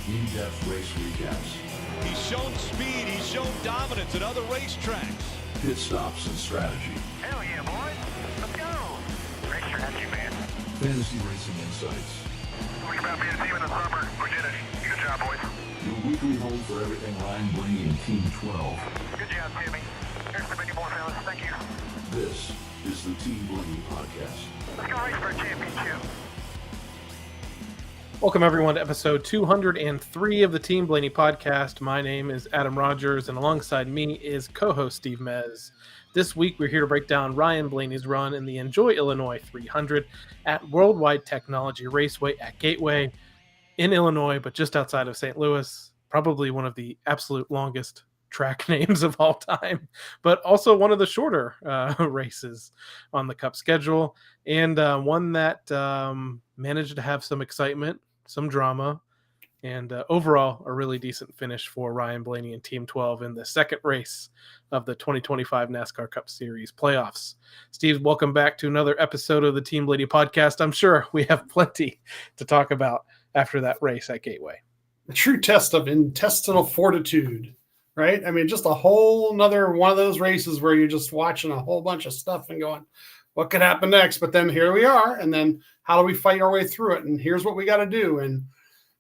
in-depth race recaps. He's shown speed, he's shown dominance at other racetracks. Pit stops and strategy. Hell yeah, boys. Let's go. Race strategy, man. Fantasy racing insights. Talking about being a team in the summer. We did it. Good job, boys. Your weekly home for everything Ryan Blaney and Team 12. Good job, Timmy. Here's to many more, fellas. Thank you. This is the Team Blaney podcast. Let's go race for a championship. Welcome, everyone, to episode 203 of the Team Blaney podcast. My name is Adam Rogers, and alongside me is co-host Steve Mez. This week, we're here to break down Ryan Blaney's run in the Enjoy Illinois 300 at Worldwide Technology Raceway at Gateway in Illinois, but just outside of St. Louis. Probably one of the absolute longest track names of all time, but also one of the shorter races on the Cup schedule, and one that managed to have some excitement, some drama, and overall a really decent finish for Ryan Blaney and Team 12 in the second race of the 2025 NASCAR Cup Series playoffs. Steve, welcome back to another episode of the Team Blaney podcast. I'm sure we have plenty to talk about after that race at Gateway. A true test of intestinal fortitude, right? I mean, just a whole nother one of those races where you're just watching a whole bunch of stuff and going, what could happen next? But then here we are. And then how do we fight our way through it? And here's what we got to do. And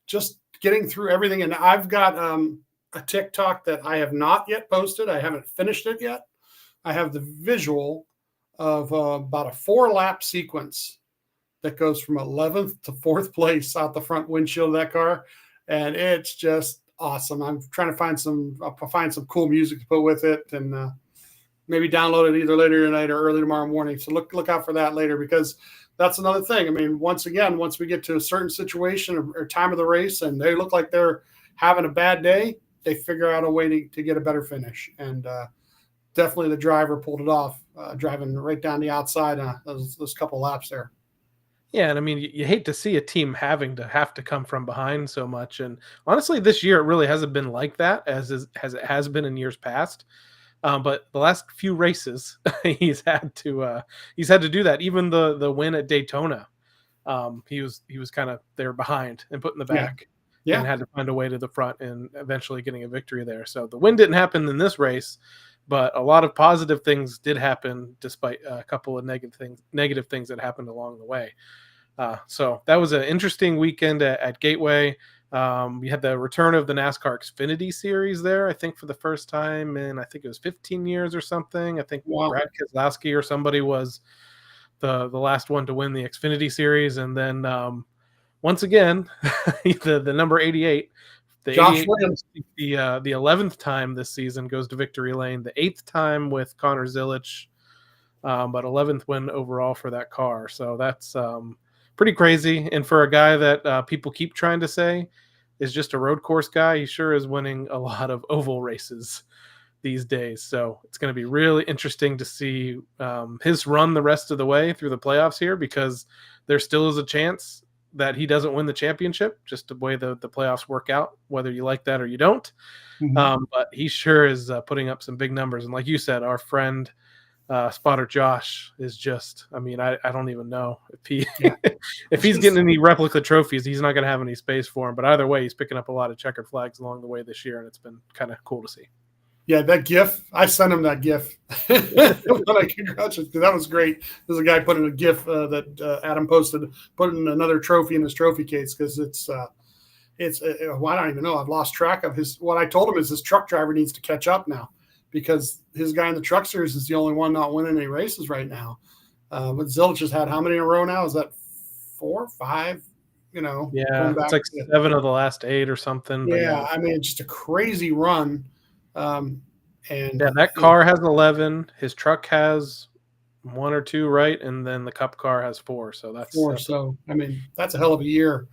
just getting through everything. And I've got a TikTok that I have not yet posted. I haven't finished it yet. I have the visual of about a 4-lap sequence that goes from 11th to 4th place out the front windshield of that car. And it's just awesome. I'm trying to find some cool music to put with it, and maybe download it either later tonight or early tomorrow morning. So look out for that later, because that's another thing. I mean, once we get to a certain situation or time of the race and they look like they're having a bad day, they figure out a way to get a better finish. And definitely the driver pulled it off, driving right down the outside those couple laps there. Yeah, and I mean, you hate to see a team have to come from behind so much. And honestly, this year it really hasn't been like that as it has been in years past. But the last few races, he's had to do that. Even the win at Daytona, he was kind of there behind and put in the back, and had to find a way to the front and eventually getting a victory there. So the win didn't happen in this race, but a lot of positive things did happen despite a couple of negative things that happened along the way. So that was an interesting weekend at Gateway. We had the return of the NASCAR Xfinity Series there, I think, for the first time in, I think it was 15 years or something. I think Brad Keselowski or somebody was the last one to win the Xfinity Series. And then once again, the number 88, Josh Williams, the 11th time this season, goes to victory lane, the 8th time with Connor Zilisch, but 11th win overall for that car. So that's pretty crazy. And for a guy that people keep trying to say is just a road course guy, he sure is winning a lot of oval races these days. So it's going to be really interesting to see his run the rest of the way through the playoffs here, because there still is a chance that he doesn't win the championship, just the way the playoffs work out, whether you like that or you don't. Mm-hmm. But he sure is putting up some big numbers. And like you said, our friend Spotter Josh is just, I mean, I don't even know if he's getting any replica trophies, he's not going to have any space for him. But either way, he's picking up a lot of checkered flags along the way this year, and it's been kind of cool to see. Yeah, that GIF, I sent him that GIF. Congratulations, that was great. There's a guy putting a GIF that Adam posted, putting another trophy in his trophy case, because well, I don't even know. I've lost track of what I told him is his truck driver needs to catch up now, because his guy in the truck series is the only one not winning any races right now. But Zilisch has had how many in a row now? Is that 4 or 5? Yeah, it's like 7 of the last 8 or something. Yeah, I mean, just a crazy run. And that car has 11. His truck has 1 or 2, right? And then the Cup car has 4. So that's 4. So I mean, that's a hell of a year.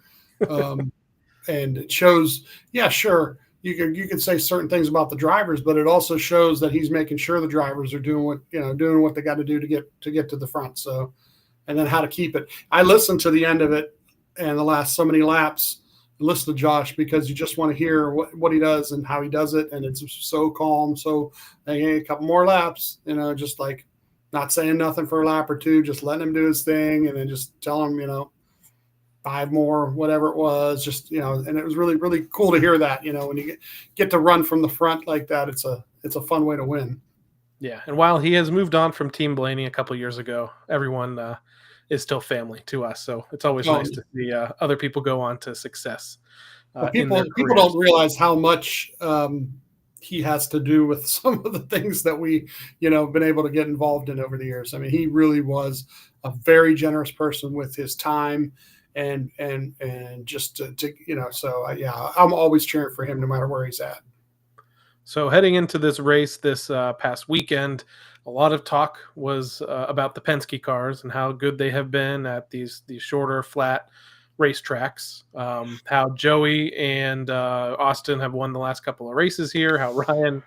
And it shows. Yeah, sure. You can say certain things about the drivers, but it also shows that he's making sure the drivers are doing what they got to do to get to the front. So, and then how to keep it. I listened to the end of it and the last so many laps. Listen to Josh, because you just want to hear what he does and how he does it, and it's so calm. So, hey, a couple more laps, just like not saying nothing for a lap or two, just letting him do his thing, and then just tell him, 5 more, whatever it was, just, and it was really, really cool to hear that, when you get to run from the front like that, it's a fun way to win. Yeah, and while he has moved on from Team Blaney a couple years ago, everyone is still family to us. So it's always nice to see other people go on to success. People don't realize how much he has to do with some of the things that we, been able to get involved in over the years. I mean, he really was a very generous person with his time and just to so yeah, I'm always cheering for him no matter where he's at. So heading into this race this past weekend, a lot of talk was about the Penske cars and how good they have been at these shorter, flat racetracks. How Joey and Austin have won the last couple of races here. How Ryan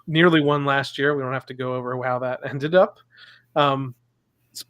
nearly won last year. We don't have to go over how that ended up.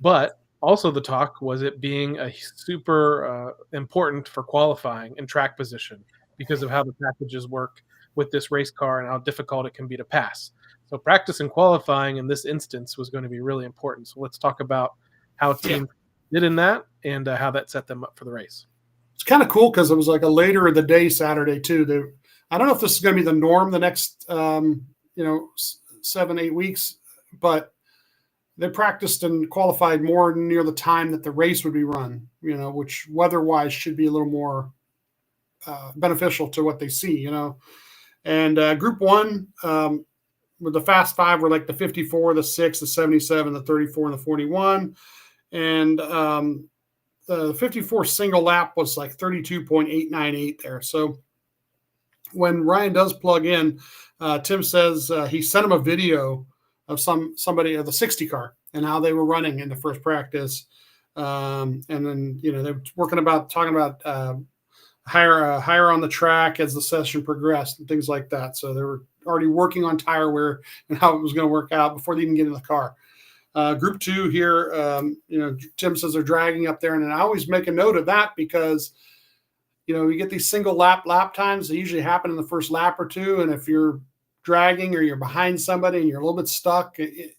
But also the talk was it being a super important for qualifying and track position because of how the packages work with this race car and how difficult it can be to pass. So practice and qualifying in this instance was going to be really important. So let's talk about how teams did in that and how that set them up for the race. It's kind of cool because it was like a later in the day Saturday too. I don't know if this is going to be the norm the next 7-8 weeks, but they practiced and qualified more near the time that the race would be run, which weather-wise should be a little more beneficial to what they see, And Group 1 with the Fast 5 were like the 54, the 6, the 77, the 34, and the 41. And the 54 single lap was like 32.898 there. So when Ryan does plug in, Tim says he sent him a video of somebody of the 60 car and how they were running in the first practice. And then, they're talking about higher on the track as the session progressed and things like that. So they were already working on tire wear and how it was going to work out before they even get in the car. Group 2 here, Tim says they're dragging up there. And I always make a note of that because, you get these single lap times. They usually happen in the first lap or two. And if you're dragging or you're behind somebody and you're a little bit stuck, it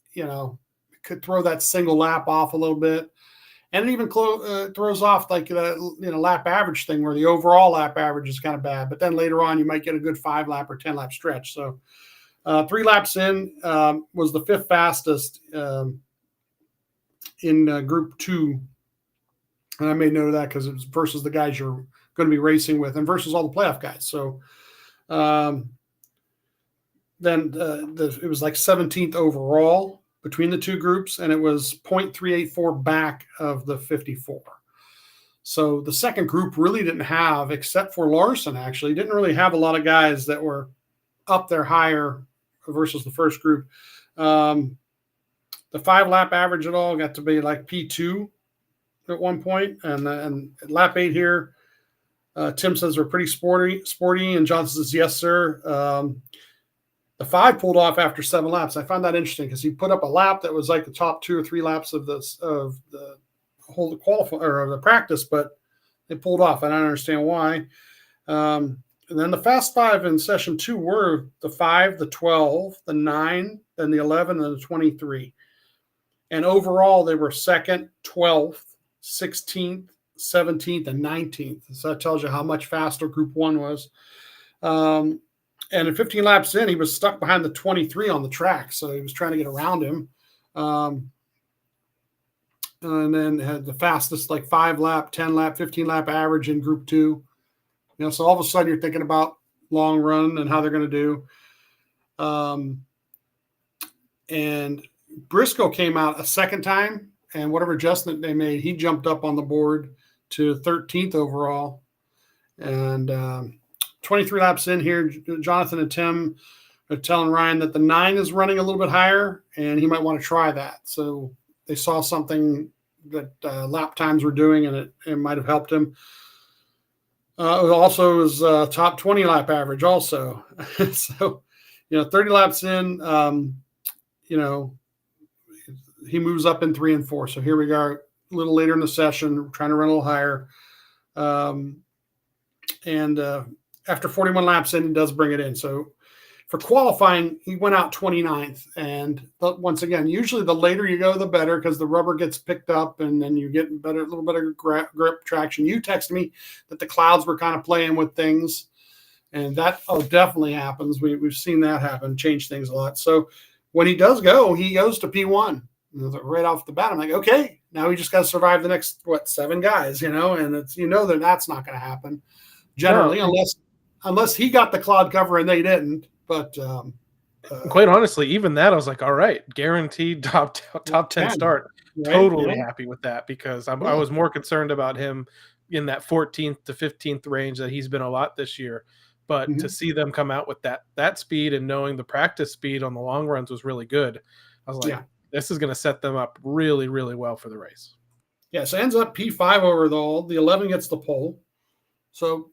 could throw that single lap off a little bit. And it even throws off like the lap average thing where the overall lap average is kind of bad. But then later on, you might get a good 5-lap or 10-lap stretch. So 3 laps in was the 5th fastest in Group 2. And I made note of that because it was versus the guys you're going to be racing with and versus all the playoff guys. So then it was like 17th overall between the two groups, and it was 0.384 back of the 54. So the second group really didn't have, except for Larson, actually, didn't really have a lot of guys that were up there higher versus the first group. The 5-lap average at all got to be like P2 at one point, and lap 8 here, Tim says they're pretty sporty, and Johnson says yes, sir. The 5 pulled off after 7 laps. I found that interesting because he put up a lap that was like the top 2 or 3 laps of the whole the practice, but they pulled off. I don't understand why. And then the Fast 5 in session 2 were the 5, the 12, the 9, then the 11, and the 23. And overall, they were 2nd, 12th, 16th, 17th, and 19th. So that tells you how much faster Group 1 was. And in 15 laps in, he was stuck behind the 23 on the track. So he was trying to get around him. And then had the fastest, like 5-lap, 10-lap, 15-lap average in Group 2. So all of a sudden you're thinking about long run and how they're going to do. And Briscoe came out a second time, and whatever adjustment they made, he jumped up on the board to 13th overall. And 23 laps in here, Jonathan and Tim are telling Ryan that the 9 is running a little bit higher, and he might want to try that. So they saw something that lap times were doing, and it might have helped him. It also was top 20 lap average also. So, 30 laps in, he moves up in 3 and 4. So here we are a little later in the session, trying to run a little higher. And after 41 laps in, he does bring it in. So For qualifying, he went out 29th. And once again, usually the later you go, the better, because the rubber gets picked up and then you get a little better grip traction. You texted me that the clouds were kind of playing with things. And that definitely happens. We've seen that happen, change things a lot. So when he does go, he goes to P1 right off the bat. I'm like, okay, now we just got to survive the next 7 guys, and it's that that's not going to happen generally, unless he got the cloud cover and they didn't. But quite honestly, even that I was like, all right, guaranteed top 10 start. Right? Totally happy with that, because I was more concerned about him in that 14th to 15th range that he's been a lot this year. But to see them come out with that speed and knowing the practice speed on the long runs was really good. I was like, this is going to set them up really, really well for the race. Yeah, so ends up P5 overall. The 11 gets the pole. So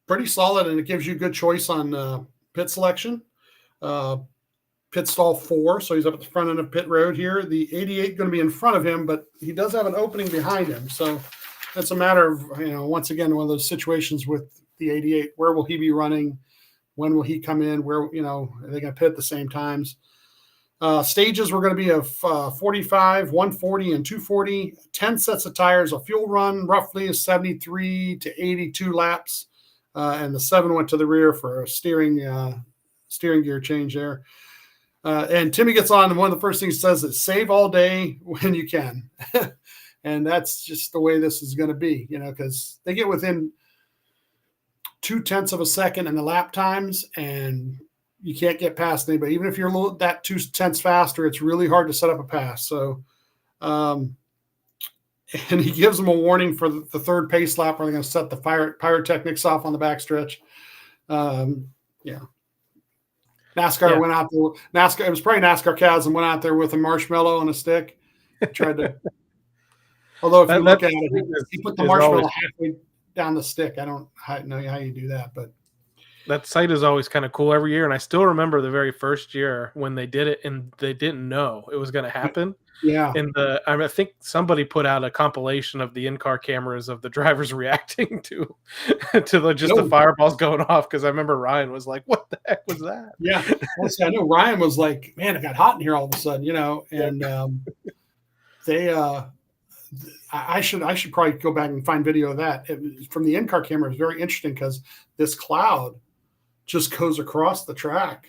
pretty solid, and it gives you a good choice on pit selection. Pit stall 4, so he's up at the front end of pit road here. The 88 going to be in front of him, but he does have an opening behind him. So it's a matter of, once again, one of those situations with the 88, where will he be running? When will he come in? Where, are they going to pit at the same times? Stages were going to be a 45, 140, and 240. 10 sets of tires. A fuel run roughly is 73 to 82 laps. And the 7 went to the rear for a steering gear change there. And Timmy gets on, and one of the first things he says is save all day when you can. And that's just the way this is going to be, because they get within 0.2 of a second in the lap times, and you can't get past anybody. Even if you're that 0.2 faster, it's really hard to set up a pass. So, and he gives them a warning for the third pace lap where they're going to set the pyrotechnics off on the backstretch. NASCAR went out there. It was probably NASCAR Chasm went out there with a marshmallow on a stick. Tried to. Although if you look at it, he put the marshmallow halfway down the stick. I don't know how you do that, but that sight is always kind of cool every year. And I still remember the very first year when they did it and they didn't know it was going to happen. Yeah. And I think somebody put out a compilation of the in-car cameras of the drivers reacting to the fireballs going off. Cause I remember Ryan was like, what the heck was that? Yeah. Honestly, I know Ryan was like, man, it got hot in here all of a sudden, and I should probably go back and find video of that. From the in-car camera, it's very interesting because this cloud just goes across the track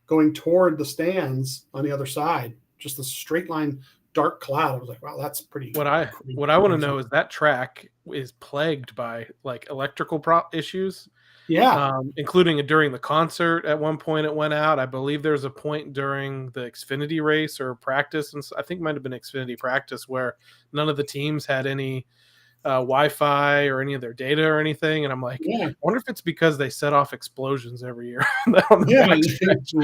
going toward the stands on the other side. Just a straight line, dark cloud. I was like, wow, that's pretty. What I want to know is that track is plagued by like electrical issues. Yeah. Including during the concert. At one point it went out. I believe there's a point during the Xfinity race or practice, and I think it might have been Xfinity practice, where none of the teams had any Wi-Fi or any of their data or anything. And I'm like, I wonder if it's because they set off explosions every year. They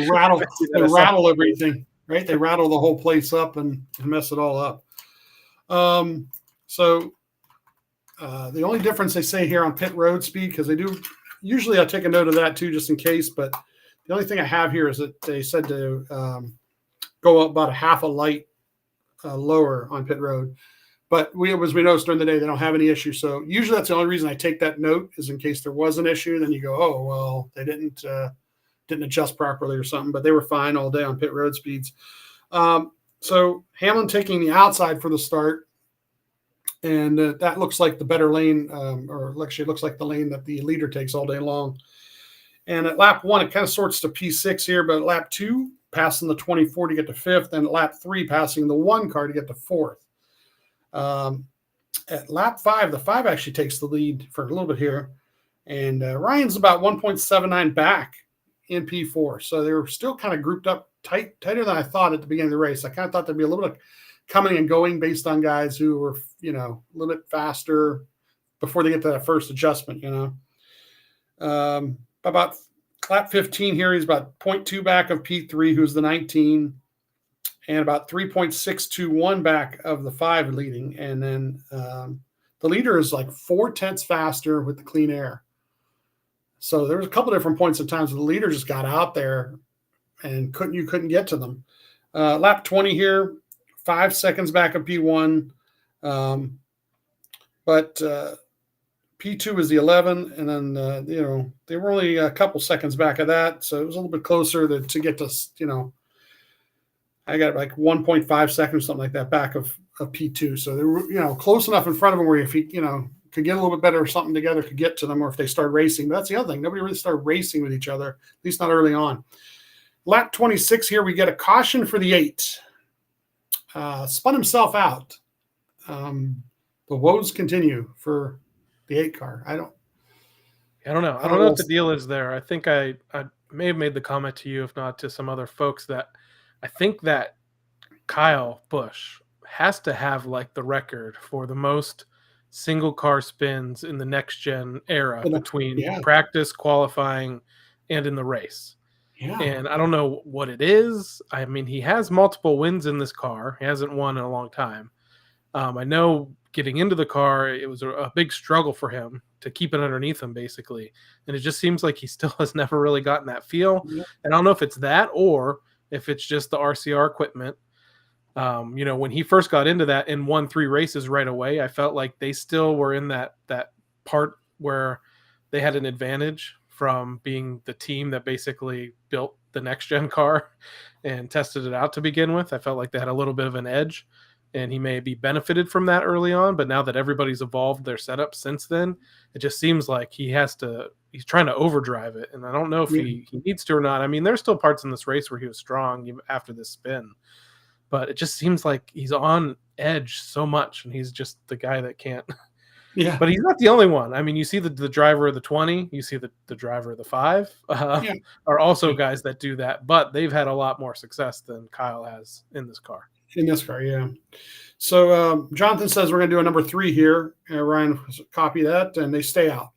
rattle everything, right? They rattle the whole place up and mess it all up. So the only difference they say here on pit road speed, because they do – usually I take a note of that too, just in case. But the only thing I have here is that they said to go up about a half a light lower on pit road. But as we noticed during the day, they don't have any issue. So usually that's the only reason I take that note, is in case there was an issue. Then you go, oh, well, they didn't adjust properly or something. But they were fine all day on pit road speeds. So Hamlin taking the outside for the start. And that looks like the better lane, or actually it looks like the lane that the leader takes all day long. And at lap 1, it kind of sorts to P6 here, but at lap 2, passing the 24 to get to 5th, and at lap 3, passing the 1 car to get to 4th. At lap 5, the 5 actually takes the lead for a little bit here. And Ryan's about 1.79 back in P4. So they were still kind of grouped up tighter than I thought at the beginning of the race. I kind of thought there'd be a little bit of coming and going based on guys who were, a little bit faster before they get to that first adjustment, About lap 15 here, he's about 0.2 back of P3, who's the 19, and about 3.621 back of the 5 leading. And then the leader is like 0.4 faster with the clean air. So there was a couple different points of times where the leader just got out there and couldn't get to them. Lap 20 here, 5 seconds back of P1. But P2 was the 11, and then they were only a couple seconds back of that, so it was a little bit closer to get to I got like 1.5 seconds, something like that, back of P2. So they were close enough in front of him where if he could get a little bit better or something together, could get to them, or if they start racing. But that's the other thing. Nobody really started racing with each other, at least not early on. Lap 26 here, we get a caution for the 8. Spun himself out. The woes continue for the 8 car. I don't know. I don't know what the deal is there. I think I may have made the comment to you, if not to some other folks, that I think that Kyle Busch has to have like the record for the most single car spins in the next gen era between practice, qualifying, and in the race. Yeah. And I don't know what it is. I mean, he has multiple wins in this car. He hasn't won in a long time. I know getting into the car, it was a big struggle for him to keep it underneath him, basically. And it just seems like he still has never really gotten that feel. Yeah. And I don't know if it's that or if it's just the RCR equipment. When he first got into that and won 3 races right away, I felt like they still were in that part where they had an advantage from being the team that basically built the next gen car and tested it out to begin with. I felt like they had a little bit of an edge, and he may be benefited from that early on. But now that everybody's evolved their setup since then, it just seems like he's trying to overdrive it. And I don't know if he needs to or not. I mean, there's still parts in this race where he was strong even after this spin, but it just seems like he's on edge so much, and he's just the guy that can't. Yeah, but he's not the only one. I mean, you see the driver of the 20, you see the driver of the 5 are also guys that do that, but they've had a lot more success than Kyle has in this car. Yeah. So Jonathan says we're going to do a number 3 here. Ryan, copy that, and they stay out.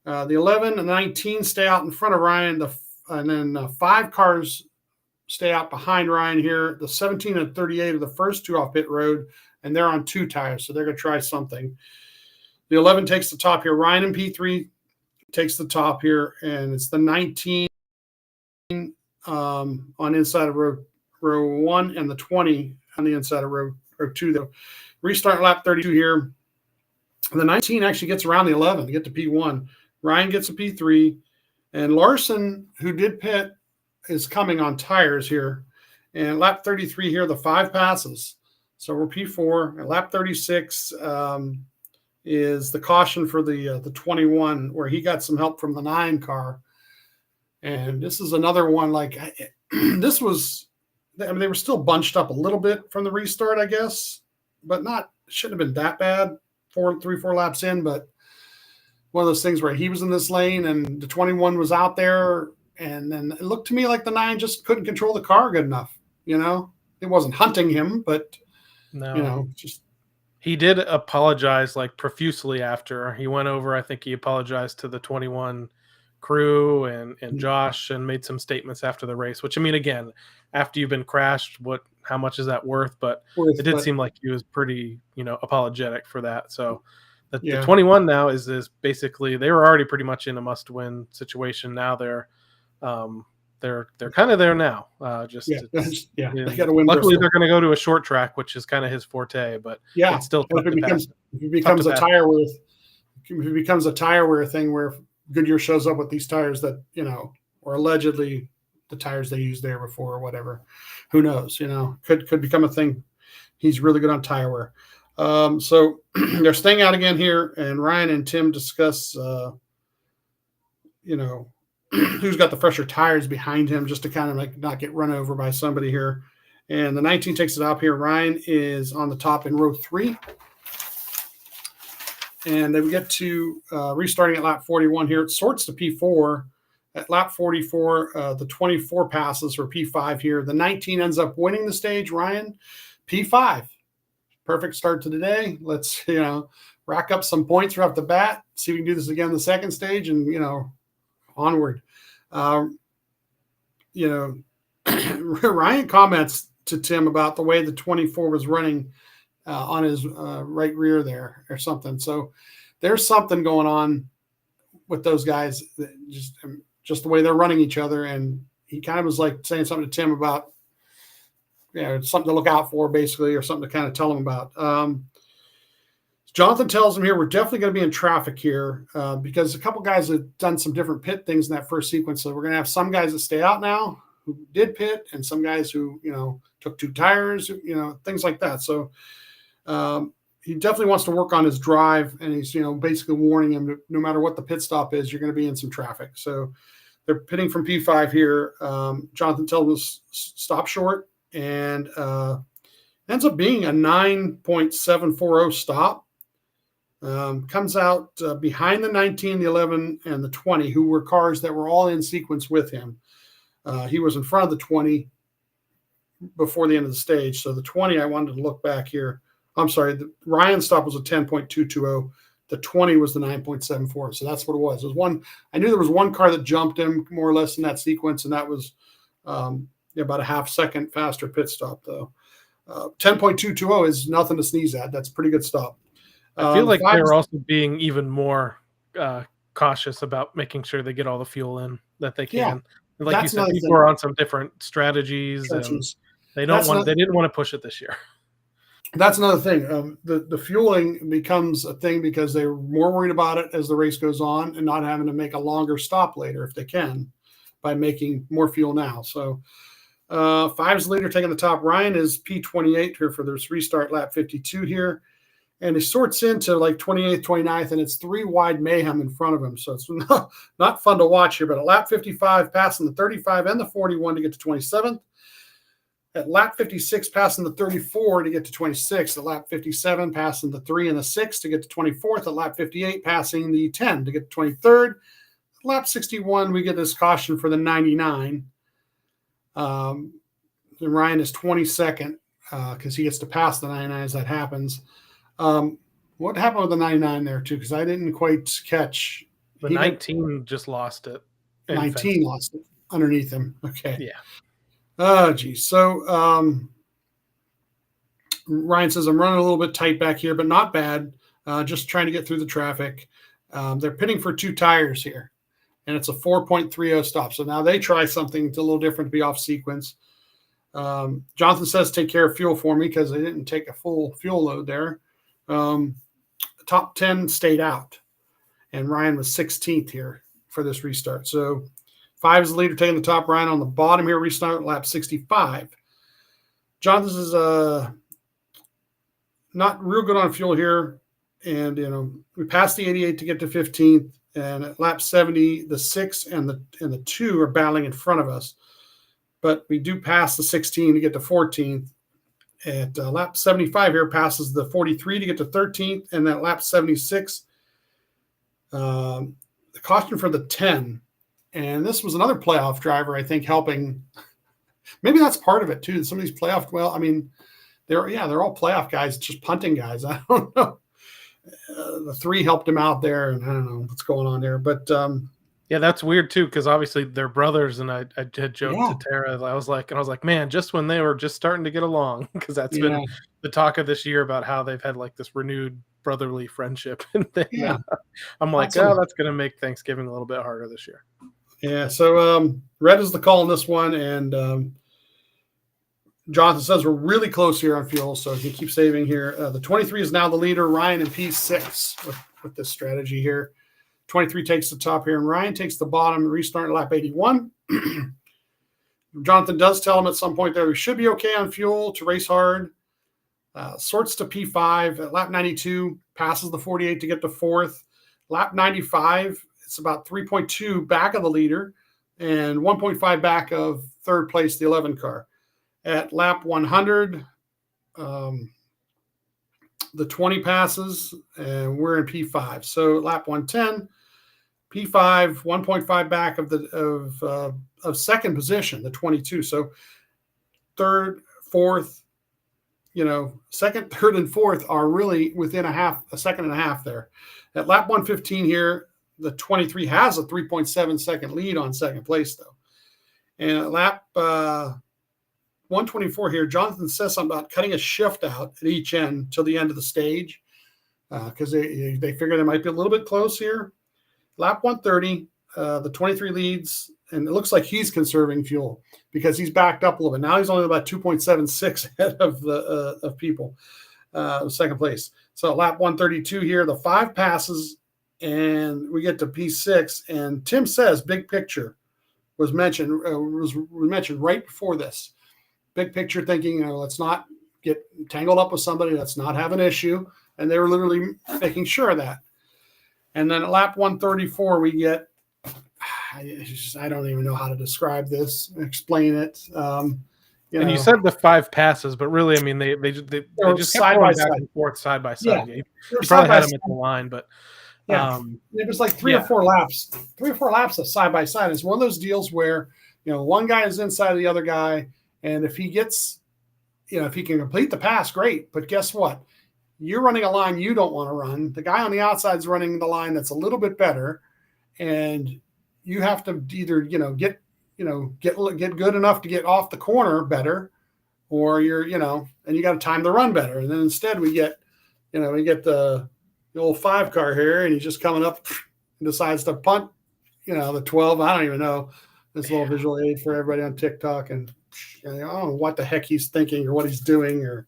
The 11 and 19 stay out in front of Ryan, and then 5 cars stay out behind Ryan here. The 17 and 38 are the first 2 off pit road, and they're on 2 tires, so they're going to try something. The 11 takes the top here. Ryan in P3 takes the top here, and it's the 19 on inside of row 1 and the 20 on the inside of row 2. They'll restart lap 32 here. The 19 actually gets around the 11 to get to P1. Ryan gets a P3, and Larson, who did pit, is coming on tires here. And lap 33 here, the 5 passes. So we're P4. At lap 36 is the caution for the 21, where he got some help from the 9 car. And this is another one this was, I mean, they were still bunched up a little bit from the restart, I guess, but shouldn't have been that bad 4 laps in. But one of those things where he was in this lane and the 21 was out there, and then it looked to me like the 9 just couldn't control the car good enough. It wasn't hunting him, but just. He did apologize profusely after he went over. I think he apologized to the 21 crew and Josh, and made some statements after the race, which, I mean, again, after you've been crashed, how much is that worth? But it did seem like he was pretty, apologetic for that. So the 21 now is basically, they were already pretty much in a must-win situation. Now they're kind of there now. They got to win. Luckily, they're going to go to a short track, which is kind of his forte. But it's still if it becomes a tire wear thing where Goodyear shows up with these tires that or allegedly the tires they used there before or whatever, who knows? Could become a thing. He's really good on tire wear. So they're staying out again here, and Ryan and Tim discuss who's got the fresher tires behind him, just to kind of not get run over by somebody here. And the 19 takes it up here. Ryan is on the top in row 3. And then we get to restarting at lap 41 here. It sorts to P4. At lap 44, the 24 passes for P5 here. The 19 ends up winning the stage. Ryan, P5. Perfect start to the day. Let's, rack up some points right off the bat. See if we can do this again the second stage, and, onward. Ryan comments to Tim about the way the 24 was running on his right rear there or something. So there's something going on with those guys, that just the way they're running each other. And he kind of was saying something to Tim about, something to look out for, basically, or something to kind of tell him about. Jonathan tells him here, we're definitely going to be in traffic here because a couple guys have done some different pit things in that first sequence. So we're going to have some guys that stay out now who did pit and some guys who, took 2 tires, things like that. So he definitely wants to work on his drive, and he's, basically warning him that no matter what the pit stop is, you're going to be in some traffic. So they're pitting from P5 here. Jonathan tells him to stop short, and ends up being a 9.740 stop. Comes out behind the 19, the 11, and the 20, who were cars that were all in sequence with him. He was in front of the 20 before the end of the stage. So the 20, I wanted to look back here. I'm sorry, the Ryan stop was a 10.220. The 20 was the 9.74. So that's what it was. It was one. I knew there was one car that jumped him more or less in that sequence, and that was about a half second faster pit stop, though. 10.220 is nothing to sneeze at. That's a pretty good stop. I feel like they're also being even more cautious about making sure they get all the fuel in that they can. Yeah, and like you said, people are on some different strategies. They didn't want to push it this year. That's another thing. The fueling becomes a thing because they're more worried about it as the race goes on and not having to make a longer stop later if they can by making more fuel now. So 5's the leader taking the top. Ryan is P28 here for this restart lap 52 here. And he sorts into like 28th, 29th, and it's 3 wide mayhem in front of him. So it's not fun to watch here. But at lap 55, passing the 35 and the 41 to get to 27th. At lap 56, passing the 34 to get to 26th. At lap 57, passing the 3 and the 6 to get to 24th. At lap 58, passing the 10 to get to 23rd. At lap 61, we get this caution for the 99. And Ryan is 22nd because he gets to pass the 99 as that happens. What happened with the 99 there, too? Because I didn't quite catch. The 19 just lost it. 19 lost it underneath him. Okay. Yeah. Oh, geez. So Ryan says, I'm running a little bit tight back here, but not bad. Just trying to get through the traffic. They're pitting for 2 tires here, and it's a 4.30 stop. So now they try something a little different to be off sequence. Jonathan says, take care of fuel for me because they didn't take a full fuel load there. Top 10 stayed out, and Ryan was 16th here for this restart. So 5 is the leader taking the top. Ryan on the bottom here, restart lap 65. Jonathan is not real good on fuel here, and we passed the 88 to get to 15th, and at lap 70, the 6 and the 2 are battling in front of us, but we do pass the 16 to get to 14th. At lap 75 here, passes the 43 to get to 13th, and then lap 76, the caution for the 10. And this was another playoff driver, I think, helping. Maybe that's part of it too. Some of these playoff, they're all playoff guys, just punting guys. I don't know. The 3 helped him out there, and I don't know what's going on there, but yeah, that's weird too, because obviously they're brothers, and I did joke to Tara. I was like, man, just when they were just starting to get along, because that's been the talk of this year about how they've had like this renewed brotherly friendship, and then I'm like, that's going to make Thanksgiving a little bit harder this year. Yeah, so red is the call on this one, and Jonathan says we're really close here on fuel, so he keeps saving here. The 23 is now the leader, Ryan in P6 with this strategy here. 23 takes the top here, and Ryan takes the bottom and restart at lap 81. Jonathan does tell him at some point there we should be okay on fuel to race hard. Sorts to P5 at lap 92, passes the 48 to get to 4th. Lap 95, it's about 3.2 back of the leader and 1.5 back of 3rd place, the 11 car. At lap 100, the 20 passes, and we're in P5. So lap 110, P5, 1.5 back of second position, the 22. So 3rd, 4th, second, 3rd, and 4th are really within a second and a half there. At lap 115 here, the 23 has a 3.7 second lead on second place, though. And at lap 124 here, Jonathan says something about cutting a shift out at each end till the end of the stage because they figure they might be a little bit close here. Lap 130, the 23 leads, and it looks like he's conserving fuel because he's backed up a little bit. Now he's only about 2.76 ahead of people. second place. So lap 132 here, the 5 passes, and we get to P6. And Tim says big picture was mentioned right before this. Big picture thinking, let's not get tangled up with somebody, let's not have an issue. And they were literally making sure of that. And then at lap 134, we get, I don't even know how to describe this, explain it. You said the 5 passes, but really, I mean, they just kept going back and forth side by side. Yeah, you probably had them at the line, but it was like three or four laps of side by side. It's one of those deals where one guy is inside of the other guy, and if he gets, if he can complete the pass, great. But guess what? You're running a line you don't want to run. The guy on the outside is running the line that's a little bit better, and you have to either get good enough to get off the corner better, or and you got to time the run better. And then instead we get the old 5 car here, and he's just coming up and decides to punt, the 12. I don't even know, this little visual aid for everybody on TikTok, and I don't know what the heck he's thinking or what he's doing. Or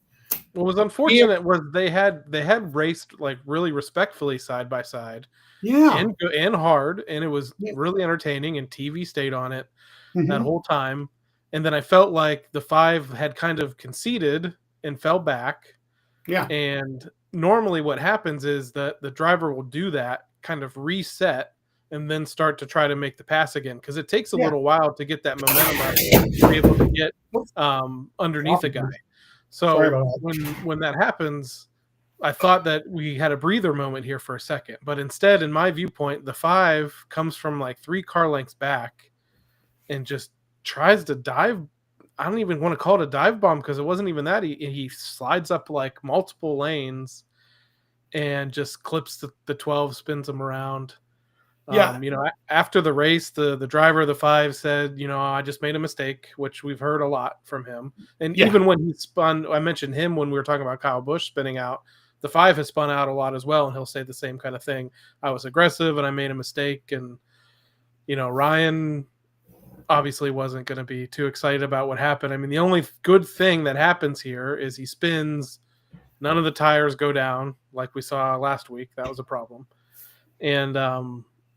what was unfortunate was they had raced like really respectfully side by side, and hard, and it was really entertaining, and TV stayed on it that whole time. And then I felt like the 5 had kind of conceded and fell back. Yeah. And normally what happens is that the driver will do that, kind of reset, and then start to try to make the pass again, because it takes a little while to get that momentum up to be able to get underneath a guy. So when that happens, I thought that we had a breather moment here for a second, but instead, in my viewpoint, the 5 comes from like 3 car lengths back and just tries to dive. I don't even want to call it a dive bomb, because it wasn't even that. He slides up like multiple lanes and just clips the 12, spins them around. After the race, the driver of the 5 said, I just made a mistake, which we've heard a lot from him. And even when he spun, I mentioned him when we were talking about Kyle Busch spinning out, the 5 has spun out a lot as well, and he'll say the same kind of thing. I was aggressive and I made a mistake. And, Ryan obviously wasn't going to be too excited about what happened. I mean, the only good thing that happens here is he spins, none of the tires go down like we saw last week. That was a problem. And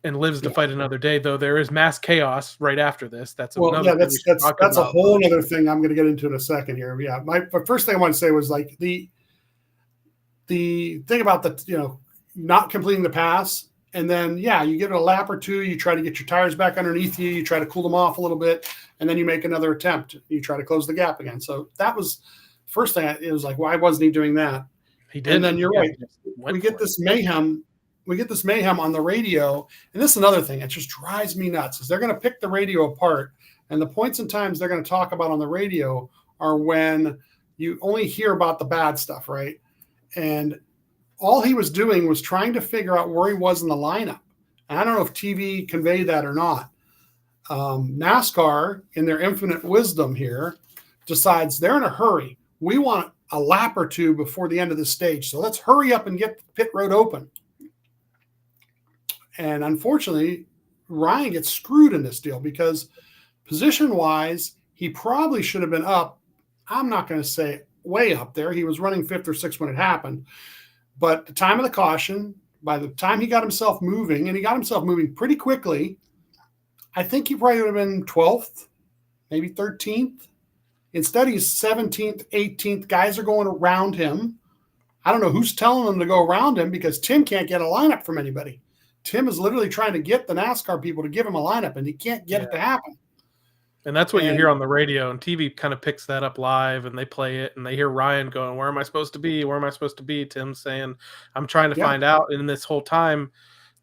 lives to fight another day, though there is mass chaos right after this. That's a whole other thing I'm going to get into in a second here. Yeah, my first thing I want to say was like the thing about the not completing the pass, and then you get a lap or two, you try to get your tires back underneath you, you try to cool them off a little bit, and then you make another attempt. You try to close the gap again. So that was the first thing. It was like, why wasn't he doing that? He did. And then you're right. We get this mayhem. We get this mayhem on the radio, and this is another thing. It just drives me nuts. Is they're going to pick the radio apart, and the points and times they're going to talk about on the radio are when you only hear about the bad stuff, right? And all he was doing was trying to figure out where he was in the lineup. And I don't know if TV conveyed that or not. NASCAR, in their infinite wisdom here, decides they're in a hurry. We want a lap or two before the end of the stage, so let's hurry up and get the pit road open. And unfortunately, Ryan gets screwed in this deal, because position-wise, he probably should have been up. I'm not going to say way up there. He was running 5th or 6th when it happened. But the time of the caution, by the time he got himself moving, and he got himself moving pretty quickly, I think he probably would have been 12th, maybe 13th. Instead, he's 17th, 18th. Guys are going around him. I don't know who's telling them to go around him, because Tim can't get a lineup from anybody. Tim is literally trying to get the NASCAR people to give him a lineup, and he can't get it to happen. And that's what you hear on the radio, and TV kind of picks that up live, and they play it, and they hear Ryan going, where am I supposed to be? Where am I supposed to be? Tim saying, I'm trying to find out. And this whole time,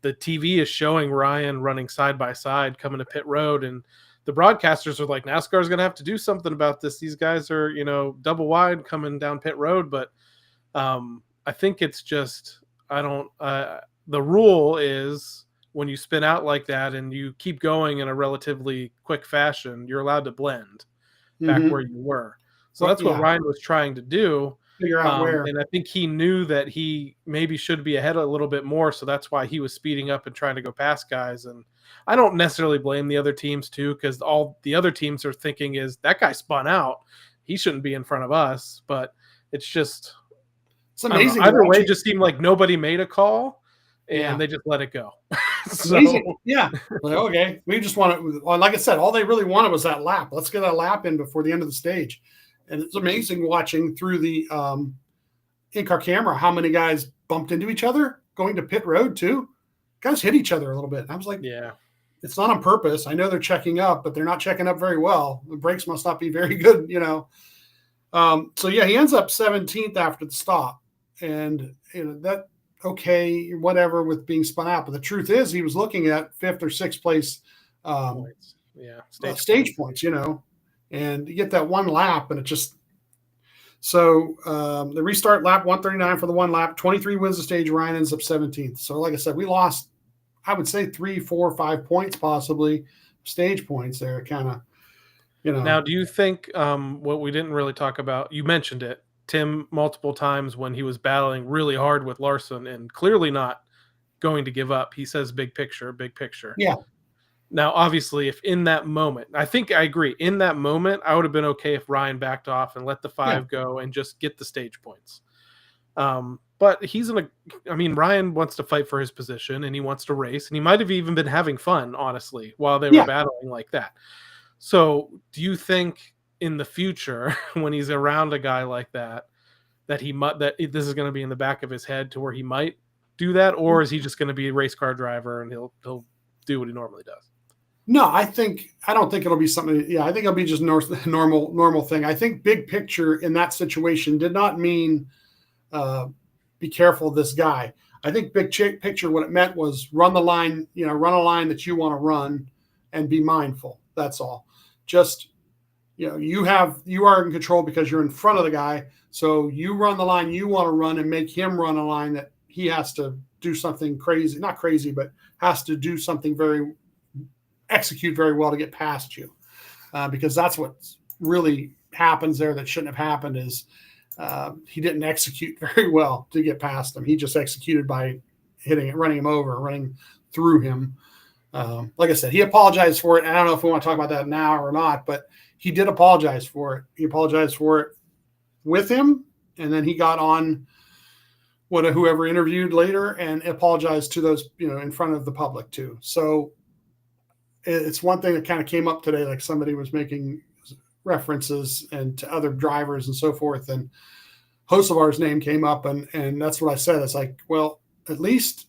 the TV is showing Ryan running side by side, coming to pit road, and the broadcasters are like, NASCAR is going to have to do something about this. These guys are, double wide coming down pit road. But I think it's just, the rule is, when you spin out like that and you keep going in a relatively quick fashion, you're allowed to blend back where you were. So that's what Ryan was trying to do. Figure out where. And I think he knew that he maybe should be ahead a little bit more. So that's why he was speeding up and trying to go past guys. And I don't necessarily blame the other teams too, because all the other teams are thinking is that guy spun out. He shouldn't be in front of us. But it's just, It's I don't know. amazing. Either way, watching. it just seemed like nobody made a call, and Yeah. they just let it go. So Amazing. Yeah. Like, okay. We just want to, well, like I said, all they really wanted was that lap. Let's get that lap in before the end of the stage. And it's amazing watching through the in-car camera how many guys bumped into each other going to pit road too. Guys hit each other a little bit. I was like, yeah, it's not on purpose. I know they're checking up, but they're not checking up very well. The brakes must not be very good, you know. So yeah, he ends up 17th after the stop, and you know that okay, whatever with being spun out. But the truth is, he was looking at 5th or 6th place points. Yeah, stage points, you know, and you get that one lap, and it just so the restart lap 139 for the one lap, 23 wins the stage. Ryan ends up 17th. So like I said, we lost, I would say 3, 4, 5 points possibly, stage points there, kind of. You know. Now, do you think what we didn't really talk about? You mentioned it, Tim, multiple times when he was battling really hard with Larson and clearly not going to give up. He says, "Big picture, big picture." Yeah. Now, obviously, if in that moment, I think I agree. In that moment, I would have been okay if Ryan backed off and let the 5 go and just get the stage points. But Ryan wants to fight for his position and he wants to race, and he might have even been having fun, honestly, while they were battling like that. So do you think in the future, when he's around a guy like that, that this is going to be in the back of his head to where he might do that? Or is he just going to be a race car driver and he'll do what he normally does? No, I don't think it'll be something. Yeah, I think it'll be just normal thing. I think big picture in that situation did not mean be careful of this guy. I think big picture, what it meant was run the line, run a line that you want to run and be mindful. That's all. Just, you are in control because you're in front of the guy. So you run the line you want to run and make him run a line that he has to do something crazy, not crazy, but has to do something execute very well to get past you. Because that's what really happens there that shouldn't have happened is he didn't execute very well to get past him. He just executed by running him over, running through him. Like I said, he apologized for it. I don't know if we want to talk about that now or not, but he did apologize for it. He apologized for it with him, and then he got on whoever interviewed later and apologized to those, in front of the public too. So it's one thing that kind of came up today, like somebody was making references and to other drivers and so forth, and Hocevar's name came up, and that's what I said. It's like, well, at least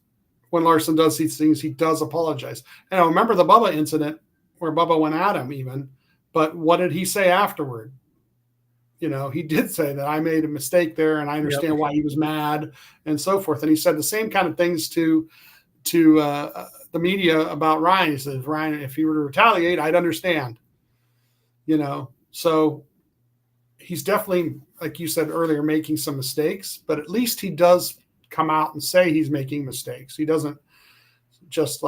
when Larson does these things, he does apologize. And I remember the Bubba incident where Bubba went at him even, but what did he say afterward? He did say that I made a mistake there and I understand why he was mad and so forth. And he said the same kind of things to the media about Ryan. He says, Ryan, if he were to retaliate, I'd understand, so he's definitely, like you said earlier, making some mistakes, but at least he does come out and say he's making mistakes. He doesn't just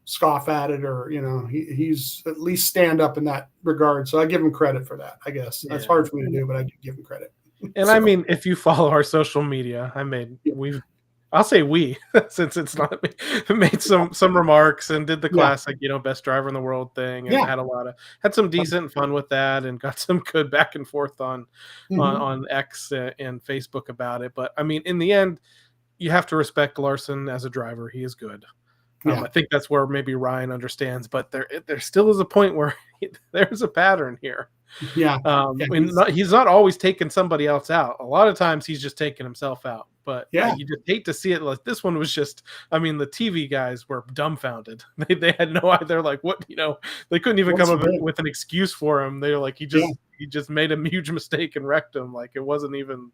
scoff at it or, he's at least stand up in that regard. So I give him credit for that, I guess. That's hard for me to do, but I do give him credit. And I mean, if you follow our social media, I'll say we, since it's not me, made some remarks and did the classic, best driver in the world thing, and had some decent fun with that, and got some good back and forth on X and Facebook about it. But I mean, in the end, you have to respect Larson as a driver. He is good. I think that's where maybe Ryan understands, but there still is a point where there's a pattern here. He's not always taking somebody else out. A lot of times he's just taking himself out. But you just hate to see it. Like this one was just, the TV guys were dumbfounded. They had no idea. They're like, what, they couldn't even come up with an excuse for him. They were like, he just made a huge mistake and wrecked him. Like it wasn't even,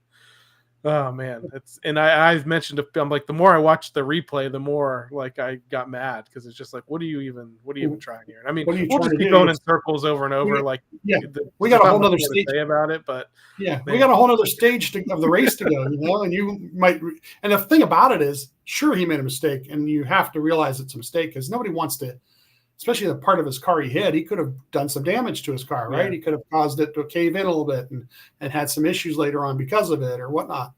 oh man. I've mentioned, I'm like, the more I watched the replay, the more like I got mad because it's just like, what are you even trying here? And I mean, we'll just keep going in circles over and over. We got a whole other stage to say about it, but we got a whole other stage of the race to go, and you might. And the thing about it is, sure, he made a mistake, and you have to realize it's a mistake because nobody wants to, especially the part of his car he hit. He could have done some damage to his car, right? Yeah. He could have caused it to cave in a little bit and had some issues later on because of it or whatnot.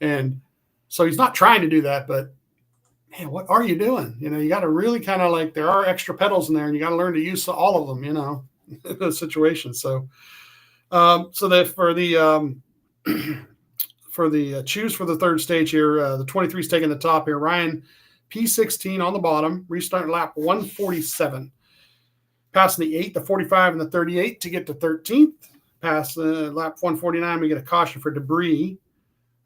And so he's not trying to do that, but man, what are you doing? You got to really kind of there are extra pedals in there, and you got to learn to use all of them, in those situations. So, so that for the for the choose for the third stage here. The 23 is taking the top here. Ryan P16 on the bottom, restarting lap 147. Passing the 8, the 45, and the 38 to get to 13th. Past lap 149, we get a caution for debris.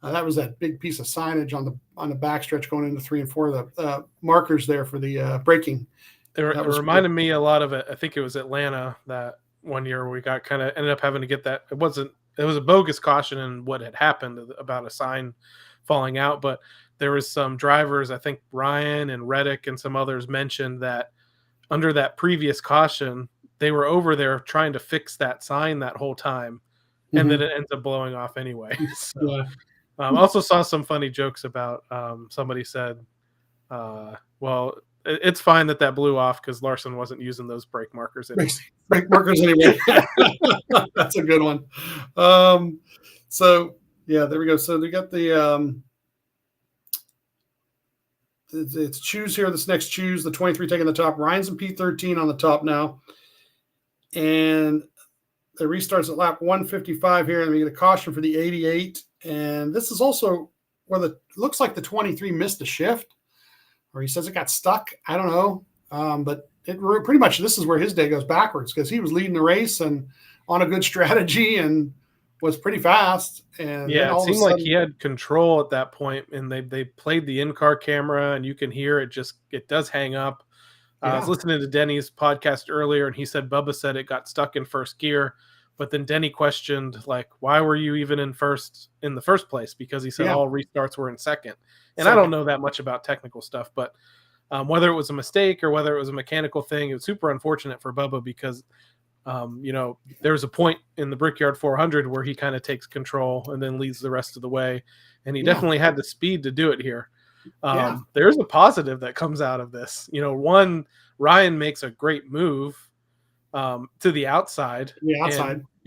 That was that big piece of signage on the backstretch going into 3 and 4. The markers there for the braking. It reminded me a lot of it. I think it was Atlanta that one year we got ended up having to get that. It was a bogus caution in what had happened about a sign falling out, but there was some drivers, I think Ryan and Reddick and some others mentioned that under that previous caution, they were over there trying to fix that sign that whole time, and then it ends up blowing off anyway. So, Yeah. Also saw some funny jokes about somebody said, well, it's fine that blew off because Larson wasn't using those brake markers anyway. Brake markers anyway. That's a good one. So, yeah, there we go. So we got the it's choose here. This next choose, the 23 taking the top. Ryan's in P13 on the top now. And the restarts at lap 155 here. And we get a caution for the 88. And this is also where looks like the 23 missed a shift, or he says it got stuck. I don't know. But it pretty much, this is where his day goes backwards because he was leading the race and on a good strategy and was pretty fast. And yeah, it seemed like he had control at that point, and they played the in-car camera, and you can hear it does hang up. I was listening to Denny's podcast earlier, and he said Bubba said it got stuck in first gear, but then Denny questioned, like, why were you even in first in the first place? Because he said all restarts were in second. And I don't know that much about technical stuff, but whether it was a mistake or whether it was a mechanical thing, it was super unfortunate for Bubba because there's a point in the Brickyard 400 where he kind of takes control and then leads the rest of the way. And he definitely had the speed to do it here. There's a positive that comes out of this. One, Ryan makes a great move to the outside.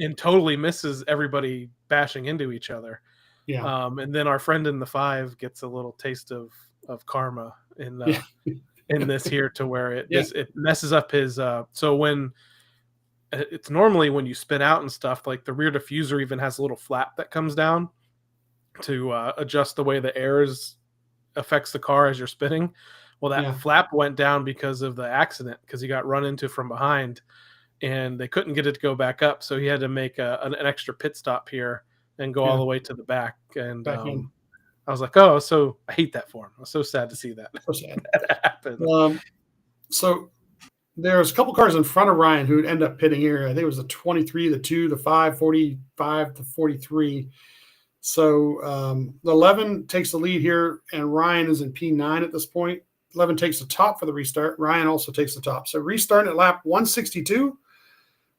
And totally misses everybody bashing into each other. Yeah. And then our friend in the 5 gets a little taste of karma in this here to where it messes up his so when it's normally when you spin out and stuff, like the rear diffuser even has a little flap that comes down to adjust the way the air affects the car as you're spinning. Well, that flap went down because of the accident, because he got run into from behind and they couldn't get it to go back up. So he had to make an extra pit stop here and go all the way to the back. And I was like, oh, so I hate that for him. I was so sad to see that. So sad. That happen. So there's a couple cars in front of Ryan who'd end up pitting here. I think it was the 23, the 2, the 5, 45 to 43. So the 11 takes the lead here, and Ryan is in P9 at this point. 11 takes the top for the restart. Ryan also takes the top. So restarting at lap 162.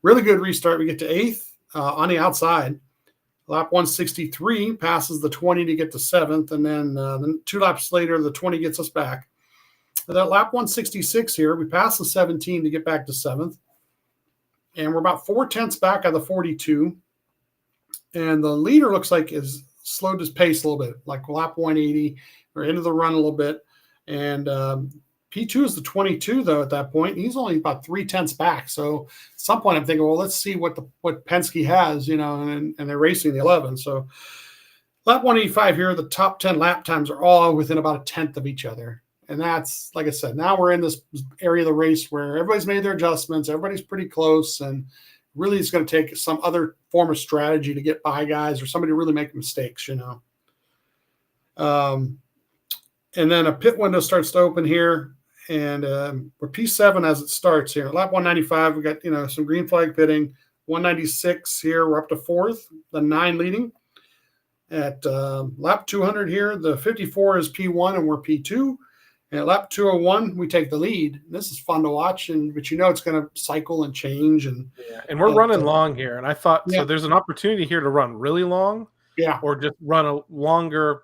Really good restart. We get to 8th on the outside. Lap 163 passes the 20 to get to 7th, and then 2 laps later, the 20 gets us back. At lap 166 here, we pass the 17 to get back to 7th. And we're about 4/10 back of the 42. And the leader looks like is slowed his pace a little bit, like lap 180 or into the run a little bit. And P2 is the 22, though, at that point. He's only about 3/10 back. So at some point I'm thinking, well, let's see what Penske has, and they're racing the 11. So lap 185 here, the top 10 lap times are all within about 1/10 of each other. And that's, like I said, now we're in this area of the race where everybody's made their adjustments. Everybody's pretty close. And really it's going to take some other form of strategy to get by guys or somebody to really make mistakes, And then a pit window starts to open here. And we're P7 as it starts here. Lap 195, we got, some green flag pitting. 196 here, we're up to 4th, the 9 leading. At lap 200 here, the 54 is P1 and we're P2. And at lap 201, we take the lead. This is fun to watch, but it's going to cycle and change. And we're running long here. And I thought, so there's an opportunity here to run really long. Yeah. Or just run a longer,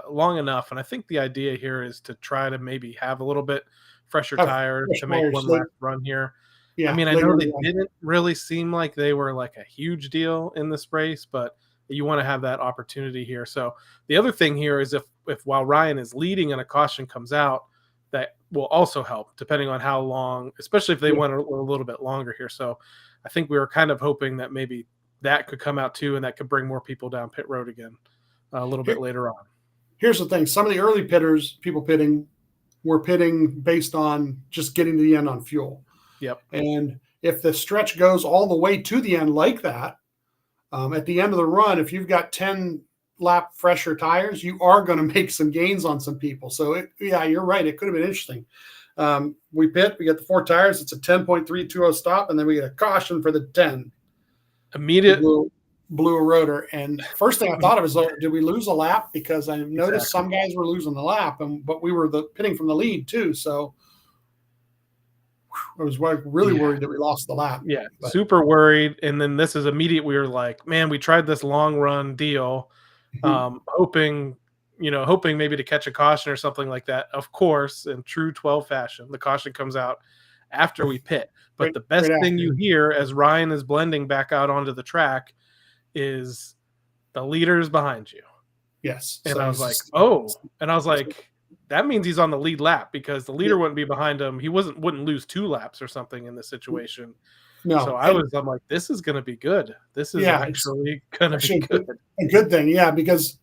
long enough. And I think the idea here is to try to maybe have a little bit fresher tires to make one last run here. Yeah. I mean, I know they didn't really seem like they were like a huge deal in this race, but you want to have that opportunity here. So the other thing here is if while Ryan is leading and a caution comes out, that will also help depending on how long, especially if they went a little bit longer here. So I think we were kind of hoping that maybe that could come out too, and that could bring more people down pit road again. a little bit later on. Here's the thing. Some of the early people pitting, were pitting based on just getting to the end on fuel. Yep. And if the stretch goes all the way to the end like that, at the end of the run, if you've got 10 lap fresher tires, you are going to make some gains on some people. So yeah, you're right. It could have been interesting. We pit, we get the 4 tires. It's a 10.320 stop. And then we get a caution for the 10. Immediate blew a rotor. And first thing I thought of is, did we lose a lap? Because I noticed some guys were losing the lap, but we were pitting from the lead too. So I was really worried that we lost the lap. Yeah, super worried. And then this is immediate. We were like, man, we tried this long run deal, hoping maybe to catch a caution or something like that. Of course, in true 12 fashion, the caution comes out after we pit. But the best thing you hear as Ryan is blending back out onto the track is the leader's behind you. Yes. And I was like, that means he's on the lead lap, because the leader wouldn't be behind him. He wouldn't lose 2 laps or something in this situation. No. So I'm like, this is going to be good. This is actually going to be good. A good thing. Yeah. Because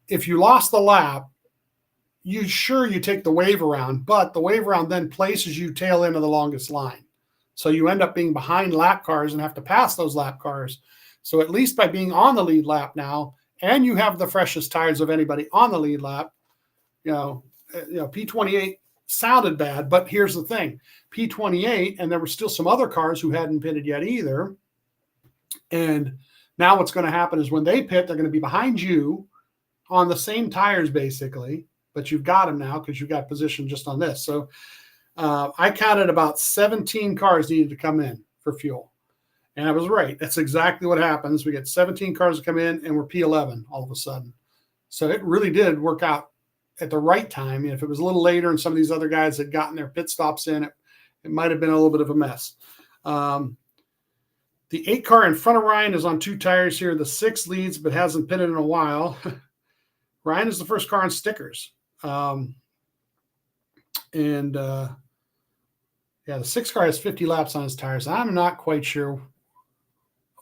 if you lost the lap, you take the wave around, but the wave around then places you tail into the longest line. So you end up being behind lap cars and have to pass those lap cars. So at least by being on the lead lap now, and you have the freshest tires of anybody on the lead lap, P28 sounded bad, but here's the thing. P28, and there were still some other cars who hadn't pitted yet either. And now what's going to happen is when they pit, they're going to be behind you on the same tires basically, but you've got them now because you've got position just on this. So I counted about 17 cars needed to come in for fuel. And I was right. That's exactly what happens. We get 17 cars to come in, and we're P11 all of a sudden. So it really did work out at the right time. If it was a little later and some of these other guys had gotten their pit stops in, it might have been a little bit of a mess. The 8 car in front of Ryan is on 2 tires here. The 6 leads, but hasn't pitted in a while. Ryan is the first car on stickers. The 6 car has 50 laps on his tires. I'm not quite sure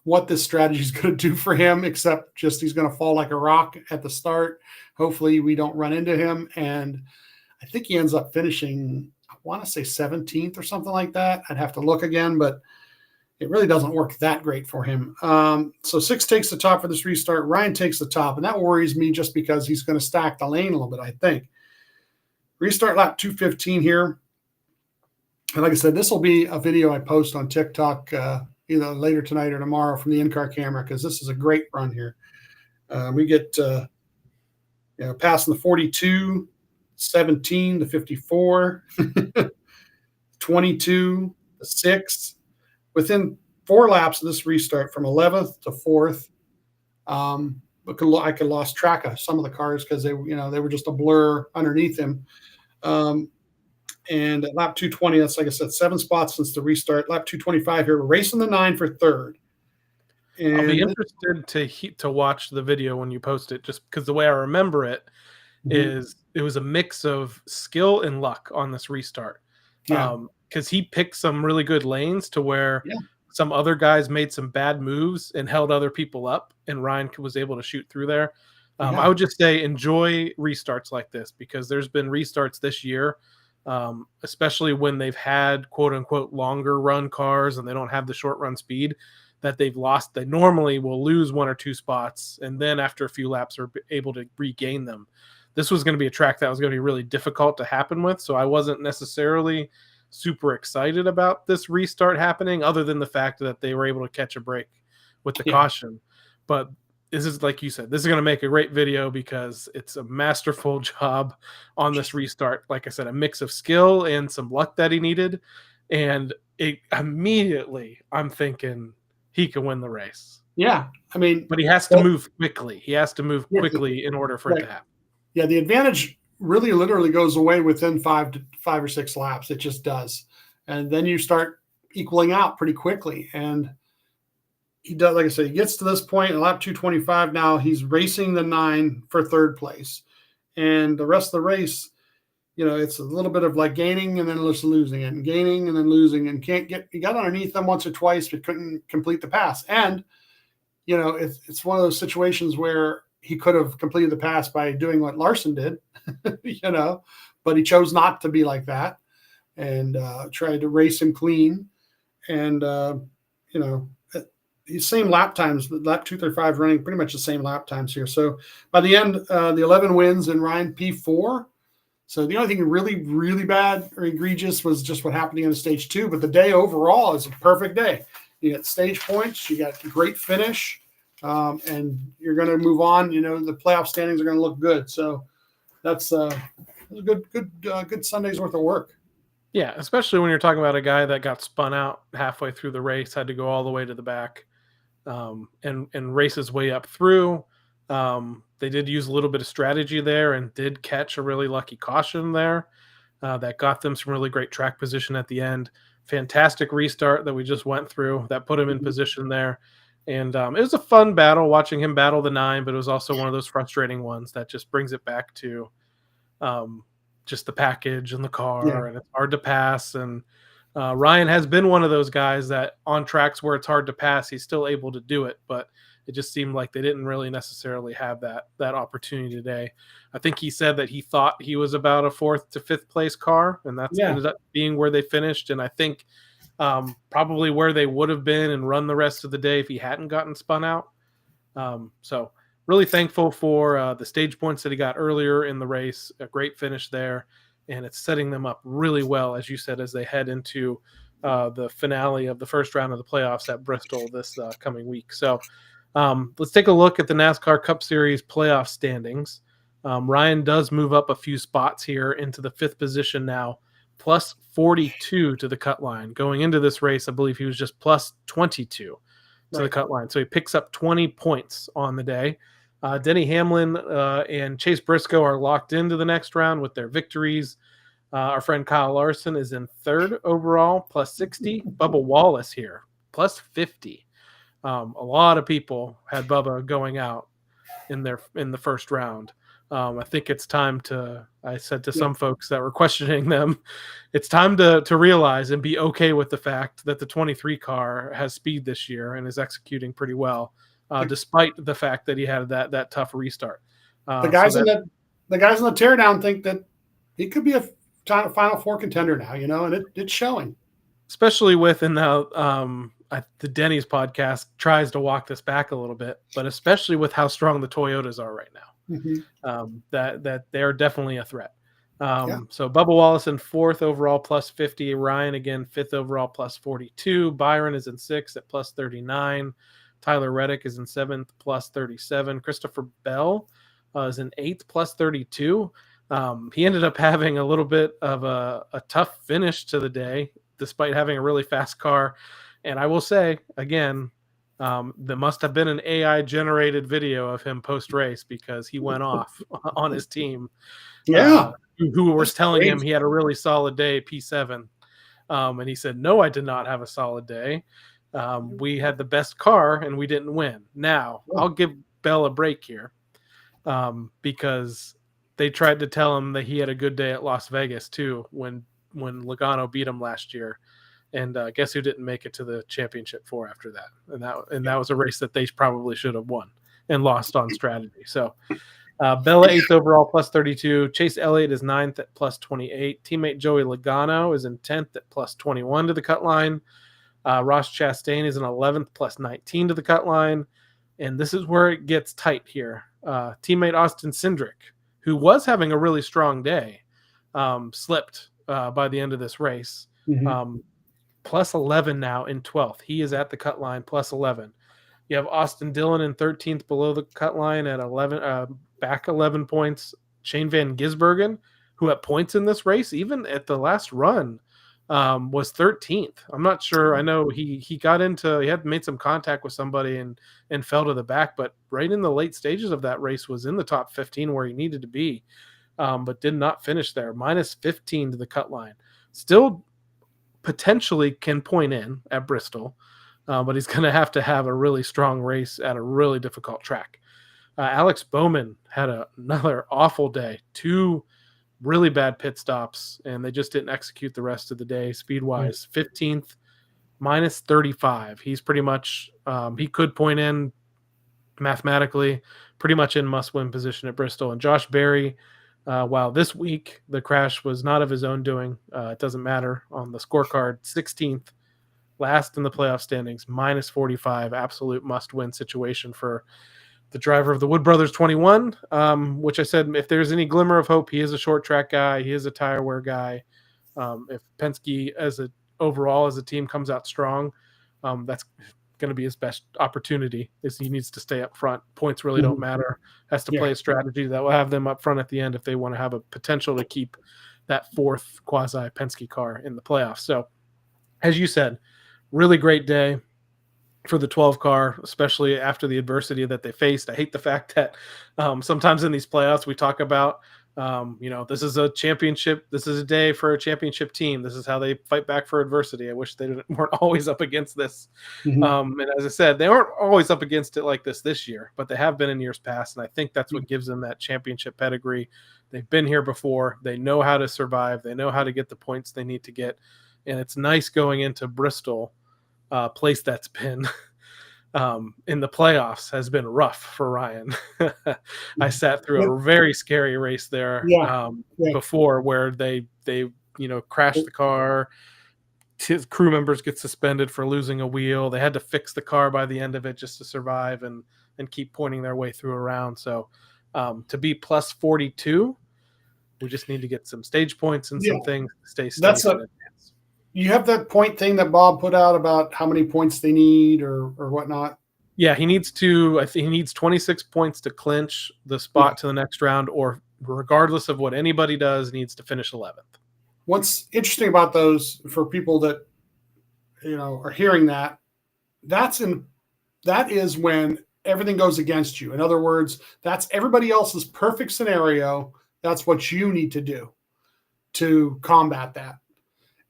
what this strategy is going to do for him, except just he's going to fall like a rock at the start. Hopefully we don't run into him. And I think he ends up finishing, I want to say 17th or something like that. I'd have to look again, but it really doesn't work that great for him. So 6 takes the top for this restart. Ryan takes the top, and that worries me just because he's going to stack the lane a little bit, I think. Restart lap 215 here. And like I said, this will be a video I post on TikTok either later tonight or tomorrow from the in-car camera, because this is a great run here. We get passing the 42, 17 to 54, 22 to 6. Within 4 laps of this restart, from 11th to 4th, I could lost track of some of the cars because they were just a blur underneath him. And at lap 220, that's, like I said, 7 spots since the restart. Lap 225 here, we're racing the 9 for 3rd. And I'll be interested to watch the video when you post it, just because the way I remember it is it was a mix of skill and luck on this restart. Because he picked some really good lanes to where some other guys made some bad moves and held other people up, and Ryan was able to shoot through there. I would just say enjoy restarts like this, because there's been restarts this year, especially when they've had quote unquote longer run cars and they don't have the short run speed that they've lost. They normally will lose 1 or 2 spots, and then after a few laps are able to regain them. This was going to be a track that was going to be really difficult to happen with, so I wasn't necessarily super excited about this restart happening, other than the fact that they were able to catch a break with the caution. But this is, like you said, this is going to make a great video because it's a masterful job on this restart. Like I said, a mix of skill and some luck that he needed. And immediately I'm thinking he can win the race. Yeah. I mean, but he has to move quickly. He has to move quickly in order for it to happen. Yeah. The advantage really literally goes away within 5 or 6 laps. It just does. And then you start equaling out pretty quickly. And he does, like I said, he gets to this point in lap 225. Now he's racing the 9 for 3rd place. And the rest of the race, it's a little bit of like gaining and then just losing it, and gaining and then losing, and he got underneath them once or twice, but couldn't complete the pass. And, it's one of those situations where he could have completed the pass by doing what Larson did, but he chose not to be like that and tried to race him clean. And, same lap times, lap 235 running pretty much the same lap times here. So by the end, the 11 wins and Ryan P4. So the only thing really, really bad or egregious was just what happened in stage 2. But the day overall is a perfect day. You got stage points, you got a great finish, and you're going to move on. The playoff standings are going to look good. So that's a good Sunday's worth of work. Yeah, especially when you're talking about a guy that got spun out halfway through the race, had to go all the way to the back, and race his way up through. They did use a little bit of strategy there and did catch a really lucky caution there that got them some really great track position at the end. Fantastic restart that we just went through that put him in position there. And it was a fun battle watching him battle the 9, but it was also one of those frustrating ones that just brings it back to just the package and the car, and it's hard to pass. And Ryan has been one of those guys that on tracks where it's hard to pass, he's still able to do it, but it just seemed like they didn't really necessarily have that opportunity today. I think he said that he thought he was about a 4th to 5th place car, and that's ended up being where they finished. And I think probably where they would have been and run the rest of the day if he hadn't gotten spun out. So really thankful for the stage points that he got earlier in the race. A great finish there, and it's setting them up really well, as you said, as they head into the finale of the first round of the playoffs at Bristol this coming week. So let's take a look at the NASCAR Cup Series playoff standings. Ryan does move up a few spots here into the 5th position now, plus 42 to the cut line. Going into this race, I believe he was just plus 22 to the cut line. So he picks up 20 points on the day. Denny Hamlin and Chase Briscoe are locked into the next round with their victories. Our friend Kyle Larson is in 3rd overall, plus 60. Bubba Wallace here, plus 50. A lot of people had Bubba going out in the first round. I think it's time I said to some folks that were questioning them, it's time to realize and be okay with the fact that the 23 car has speed this year and is executing pretty well, despite the fact that he had that tough restart. The guys in the teardown think that he could be a Final Four contender now, and it's showing. Especially with, and now the Denny's podcast tries to walk this back a little bit, but especially with how strong the Toyotas are right now. That they're definitely a threat. So Bubba Wallace in 4th overall, plus 50. Ryan again 5th overall, plus 42. Byron is in 6th at plus 39. Tyler Reddick is in 7th, plus 37. Christopher Bell is in 8th, plus 32. He ended up having a little bit of a tough finish to the day, despite having a really fast car. And I will say again, there must have been an AI generated video of him post race, because he went off on his team. Who was telling him he had a really solid day, P7. And he said, no, I did not have a solid day. We had the best car and we didn't win. Now I'll give Bell a break here, because they tried to tell him that he had a good day at Las Vegas too, when Logano beat him last year. And guess who didn't make it to the championship 4 after that? And that was a race that they probably should have won and lost on strategy. So Bella 8th overall, plus 32. Chase Elliott is 9th at plus 28. Teammate Joey Logano is in 10th at plus 21 to the cut line. Ross Chastain is in 11th, plus 19 to the cut line. And this is where it gets tight here. Teammate Austin Cindric, who was having a really strong day, slipped by the end of this race. Plus 11 now in 12th. He is at the cut line, plus 11. You have Austin Dillon in 13th below the cut line at 11, back 11 points. Shane Van Gisbergen, who at points in this race, even at the last run, was 13th. I'm not sure. I know he had made some contact with somebody and fell to the back, but right in the late stages of that race was in the top 15 where he needed to be, but did not finish there. Minus 15 to the cut line. Still potentially can point in at Bristol, but he's going to have a really strong race at a really difficult track. Alex Bowman had another awful day, 2 really bad pit stops, and they just didn't execute the rest of the day speed-wise. 15th, minus 35. He's pretty much he could point in mathematically, pretty much in must-win position at Bristol. And Josh Berry, while this week the crash was not of his own doing, it doesn't matter on the scorecard. 16th, last in the playoff standings, minus 45, absolute must-win situation for the driver of the Wood Brothers 21, which I said, if there's any glimmer of hope, he is a short track guy. He is a tire wear guy. If Penske overall as a team comes out strong, that's going to be his best opportunity. Is he needs to stay up front. Points really don't matter. Has to play a strategy that will have them up front at the end if they want to have a potential to keep that fourth quasi Penske car in the playoffs. So, as you said, really great day for the 12 car, especially after the adversity that they faced. I hate the fact that sometimes in these playoffs we talk about, this is a championship. This is a day for a championship team. This is how they fight back for adversity. I wish they weren't always up against this. And as I said, they aren't always up against it like this year, but they have been in years past. And I think that's what gives them that championship pedigree. They've been here before. They know how to survive. They know how to get the points they need to get. And it's nice going into Bristol, place that's been in the playoffs has been rough for Ryan. I sat through a very scary race there before where they crashed the car. His crew members get suspended for losing a wheel. They had to fix the car by the end of it just to survive and keep pointing their way through a round. So to be plus 42, we just need to get some stage points and some things to stay steady. You have that point thing that Bob put out about how many points they need or whatnot. Yeah, he needs 26 points to clinch the spot to the next round, or regardless of what anybody does, needs to finish 11th. What's interesting about those for people that are hearing that is when everything goes against you. In other words, that's everybody else's perfect scenario. That's what you need to do to combat that.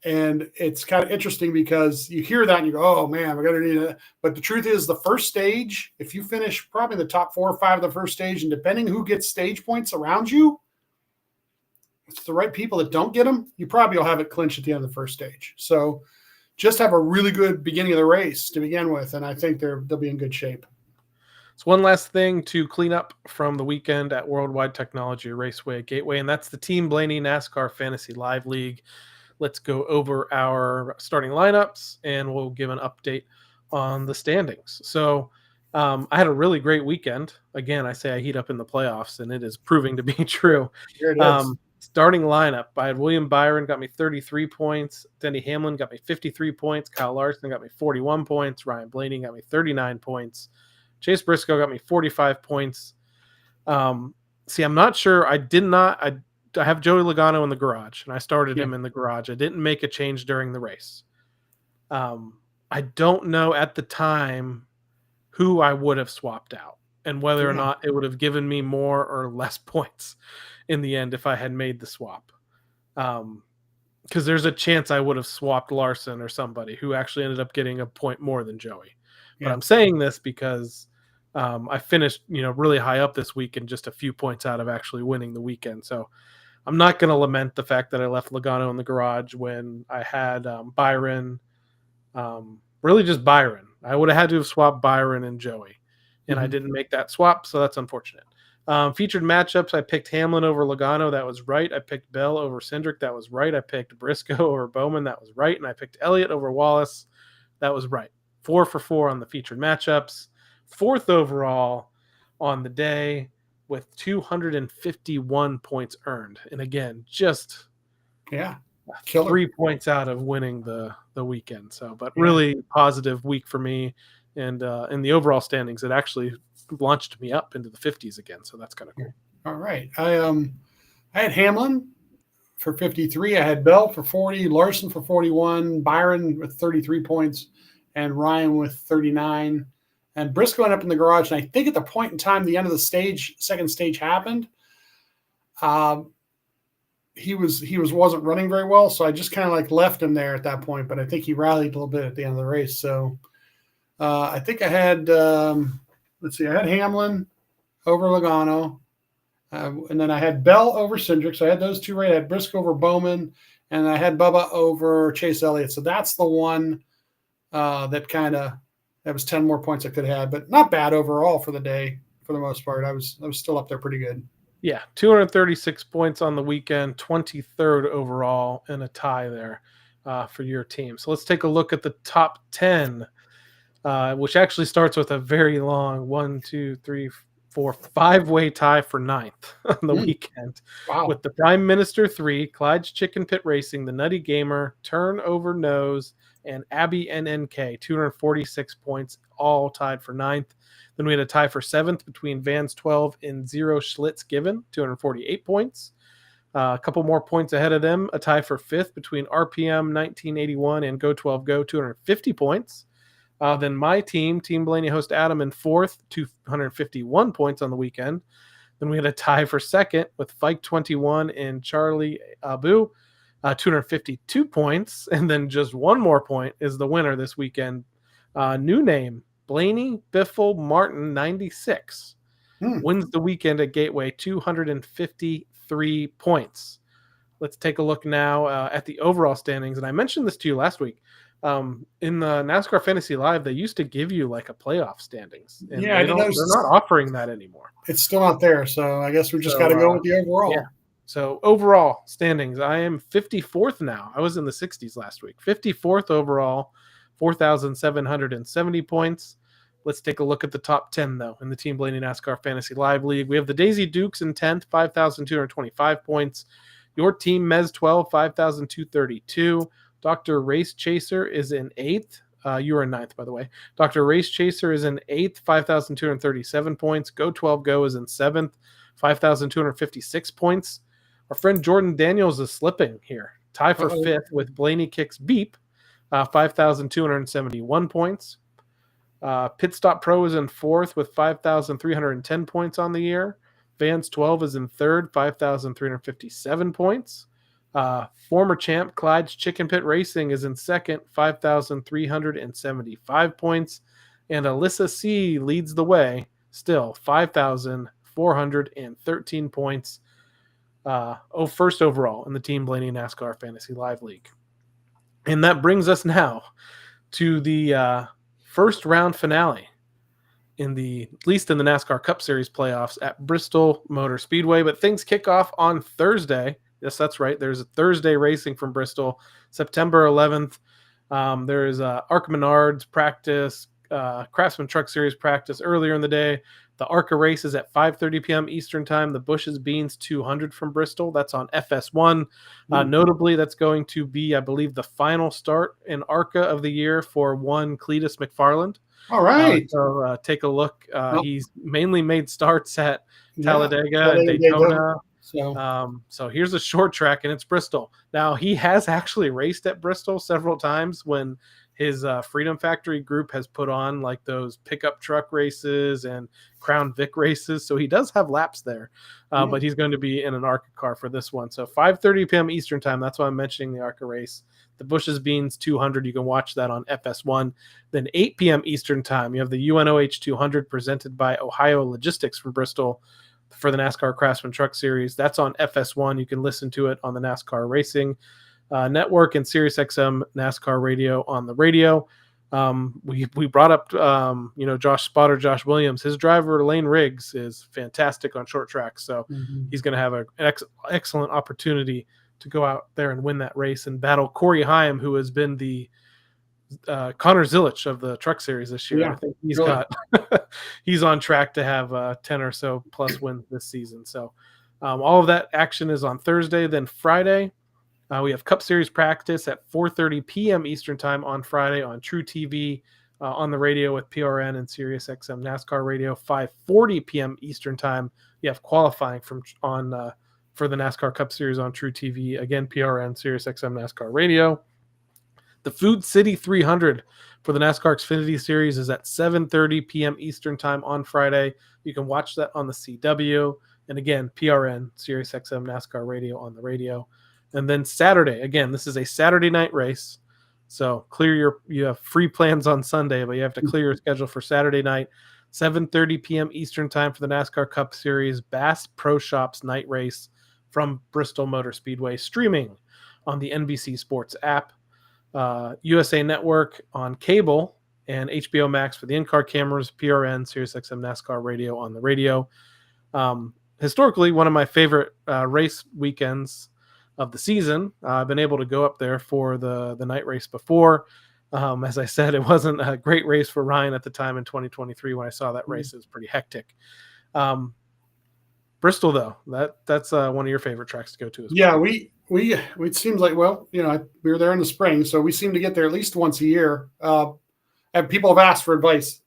And it's kind of interesting because you hear that and you go, oh, man, we're going to need it. But the truth is the first stage, if you finish probably the top 4 or 5 of the first stage, and depending who gets stage points around you, it's the right people that don't get them, you probably will have it clinched at the end of the first stage. So just have a really good beginning of the race to begin with, and I think they'll be in good shape. So one last thing to clean up from the weekend at Worldwide Technology Raceway Gateway, and that's the Team Blaney NASCAR Fantasy Live League. Let's go over our starting lineups, and we'll give an update on the standings. So I had a really great weekend. Again, I say I heat up in the playoffs, and it is proving to be true. Here it is. Starting lineup, I had William Byron got me 33 points. Denny Hamlin got me 53 points. Kyle Larson got me 41 points. Ryan Blaney got me 39 points. Chase Briscoe got me 45 points. I'm not sure. I have Joey Logano in the garage, and I started him in the garage. I didn't make a change during the race. I don't know at the time who I would have swapped out and whether or not it would have given me more or less points in the end if I had made the swap. Because there's a chance I would have swapped Larson or somebody who actually ended up getting a point more than Joey. But I'm saying this because I finished really high up this week and just a few points out of actually winning the weekend. So I'm not going to lament the fact that I left Logano in the garage when I had Byron, really just Byron. I would have had to have swapped Byron and Joey, and I didn't make that swap, so that's unfortunate. Featured matchups, I picked Hamlin over Logano. That was right. I picked Bell over Cindric. That was right. I picked Briscoe over Bowman. That was right. And I picked Elliott over Wallace. That was right. 4 for 4 on the featured matchups. 4th overall on the day, with 251 points earned. And again, just 3 points out of winning the weekend. So, but really positive week for me. And in the overall standings, it actually launched me up into the 50s again. So that's kind of cool. All right. I had Hamlin for 53. I had Bell for 40, Larson for 41, Byron with 33 points, and Ryan with 39. And Briscoe went up in the garage, and I think at the point in time, the end of the second stage happened. He wasn't running very well, so I just kind of left him there at that point. But I think he rallied a little bit at the end of the race. So I think I had I had Hamlin over Logano, and then I had Bell over Cindric. So I had those two right. I had Briscoe over Bowman, and I had Bubba over Chase Elliott. So that's the one that was 10 more points I could have had, but not bad overall for the day. for the most part. I was still up there pretty good. Yeah, 236 points on the weekend, 23rd overall, and a tie there for your team. So let's take a look at the top 10, which actually starts with a very long 5-way tie for ninth on the weekend. Wow. With the Prime Minister 3, Clyde's Chicken Pit Racing, the Nutty Gamer, Turn Over Nose, and Abby NNK, 246 points, all tied for ninth. Then we had a tie for seventh between Vans 12 and Zero Schlitz Given, 248 points. A couple more points ahead of them, a tie for fifth between RPM 1981 and Go 12 Go, 250 points. Then my team, Team Blaney host Adam, in fourth, 251 points on the weekend. Then we had a tie for second with Fike 21 and Charlie Abu, 252 points. And then just one more point is the winner this weekend. New name, Blaney Biffle Martin 96. Wins the weekend at Gateway, 253 points. Let's take a look now at the overall standings. And I mentioned this to you last week. In the NASCAR Fantasy Live, they used to give you like a playoff standings. And yeah, they're not offering that anymore. It's still not there. So I guess we just got to go with the overall. Yeah. So overall standings, I am 54th now. I was in the 60s last week. 54th overall, 4,770 points. Let's take a look at the top 10, though, in the Team Blaney NASCAR Fantasy Live League. We have the Daisy Dukes in 10th, 5,225 points. Your team, Mez 12, 5,232. Dr. Race Chaser is in 8th. You were in 9th, by the way. Dr. Race Chaser is in 8th, 5,237 points. Go 12 Go is in 7th, 5,256 points. Our friend Jordan Daniels is slipping here. Tie for 5th with Blaney Kicks Beep, 5,271 points. Pit Stop Pro is in 4th with 5,310 points on the year. Vans 12 is in 3rd, 5,357 points. Former champ Clyde's Chicken Pit Racing is in 2nd, 5,375 points. And Alyssa C leads the way, still 5,413 points. First overall in the Team Blaney NASCAR Fantasy Live League. And that brings us now to the first round finale at least in the NASCAR Cup Series playoffs at Bristol Motor Speedway. But things kick off on Thursday. Yes, that's right. There's a Thursday racing from Bristol, September 11th. There is ARCA Menards practice, Craftsman Truck Series practice earlier in the day. The ARCA race is at 5:30 p.m. Eastern Time. The Bush's Beans 200 from Bristol. That's on FS1. Notably, that's going to be, I believe, the final start in ARCA of the year for one Cletus McFarland. All right. So take a look. He's mainly made starts at Talladega and Daytona. So here's a short track, and it's Bristol. Now, he has actually raced at Bristol several times when his Freedom Factory group has put on like those pickup truck races and Crown Vic races. So he does have laps there, but he's going to be in an ARCA car for this one. So 5:30 p.m. Eastern Time. That's why I'm mentioning the ARCA race. The Bush's Beans 200, you can watch that on FS1. Then 8 p.m. Eastern Time, you have the UNOH 200 presented by Ohio Logistics from Bristol for the NASCAR Craftsman Truck Series. That's on FS1. You can listen to it on the NASCAR Racing Network and SiriusXM NASCAR Radio on the radio. We brought up, Josh Williams. His driver, Lane Riggs, is fantastic on short tracks. So he's going to have an excellent opportunity to go out there and win that race and battle Corey Haim, who has been the Connor Zilich of the Truck Series this year. I think he's on track to have 10 or so plus wins this season. So all of that action is on Thursday. Then Friday, we have Cup Series practice at 4:30 p.m. Eastern Time on Friday on True TV, on the radio with PRN and SiriusXM NASCAR Radio. 5:40 p.m. Eastern Time, you have qualifying for the NASCAR Cup Series on True TV. Again, PRN, SiriusXM NASCAR Radio. The Food City 300 for the NASCAR Xfinity Series is at 7:30 p.m. Eastern Time on Friday. You can watch that on the CW. And again, PRN, SiriusXM NASCAR Radio on the radio. And then Saturday, again, this is a Saturday night race. So you have free plans on Sunday, but you have to clear your schedule for Saturday night. 7:30 p.m. Eastern Time for the NASCAR Cup Series Bass Pro Shops night race from Bristol Motor Speedway, streaming on the NBC Sports app, USA Network on cable, and HBO Max for the in-car cameras, PRN, SiriusXM NASCAR radio on the radio. Historically, one of my favorite race weekends of the season. I've been able to go up there for the night race before. As I said, it wasn't a great race for Ryan at the time in 2023 when I saw that race. It was pretty hectic. Bristol, though, that's one of your favorite tracks to go to as well. Yeah, it seems like, well, we were there in the spring, so we seem to get there at least once a year. And people have asked for advice.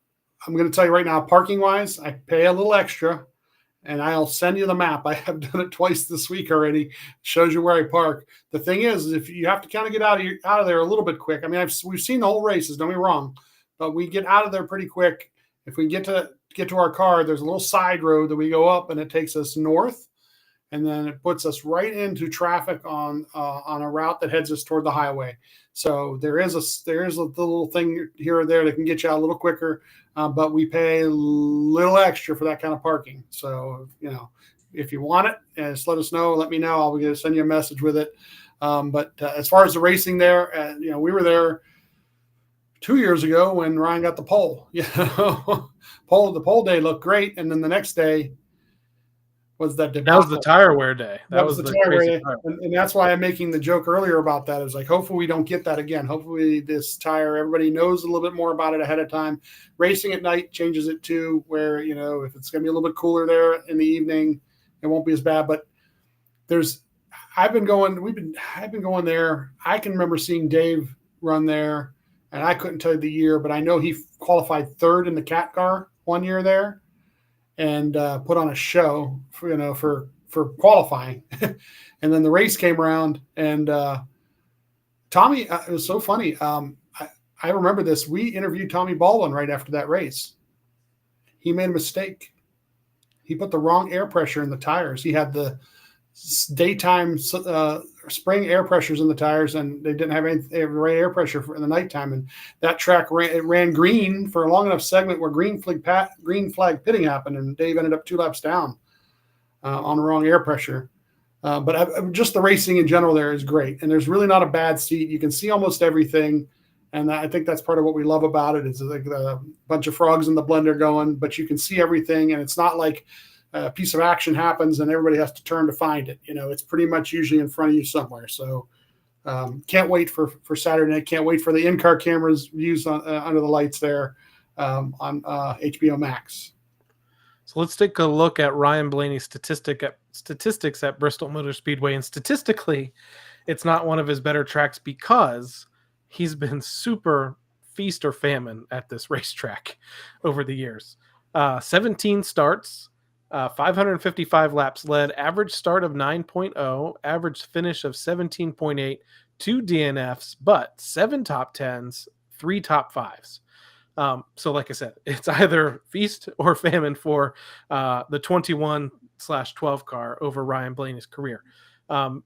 I'm going to tell you right now, parking wise, I pay a little extra, and I'll send you the map. I have done it twice this week already. It shows you where I park. The thing is if you have to kind of get out of there a little bit quick. I mean, we've seen the whole races, don't be wrong, but we get out of there pretty quick. If we get to our car, there's a little side road that we go up, and it takes us north, and then it puts us right into traffic on a route that heads us toward the highway. So there is a little thing here or there that can get you out a little quicker, but we pay a little extra for that kind of parking. So if you want it, just let us know. Let me know. I'll be going to send you a message with it. But as far as the racing there, we were there 2 years ago when Ryan got the pole. The pole day looked great, and then the next day was that debacle. That was the tire wear day. That was the tire wear day. Tire. And that's why I'm making the joke earlier about that. It's like, hopefully we don't get that again. Hopefully this tire, everybody knows a little bit more about it ahead of time. Racing at night changes it too, where, if it's going to be a little bit cooler there in the evening, it won't be as bad. But I've been going there. I can remember seeing Dave run there, and I couldn't tell you the year, but I know he qualified third in the cat car one year there, and put on a show for qualifying. And then the race came around, and Tommy, it was so funny. I remember this. We interviewed Tommy Baldwin right after that race. He made a mistake. He put the wrong air pressure in the tires. He had the daytime spring air pressures in the tires, and they didn't have any right air pressure in the nighttime. And that track ran green for a long enough segment where green flag pitting happened, and Dave ended up 2 laps down on the wrong air pressure. But just the racing in general there is great, and there's really not a bad seat. You can see almost everything, and I think that's part of what we love about it. It's like a bunch of frogs in the blender going, but you can see everything, and it's not like a piece of action happens and everybody has to turn to find it. It's pretty much usually in front of you somewhere. So can't wait for Saturday night. Can't wait for the in-car cameras views under the lights there on HBO Max. So let's take a look at Ryan Blaney's statistics at Bristol Motor Speedway. And statistically, it's not one of his better tracks because he's been super feast or famine at this racetrack over the years. 17 starts, 555 laps led, average start of 9.0, average finish of 17.8, 2 DNFs, but 7 top 10s, 3 top 5s. So like I said, it's either feast or famine for the 21/12 car over Ryan Blaney's career.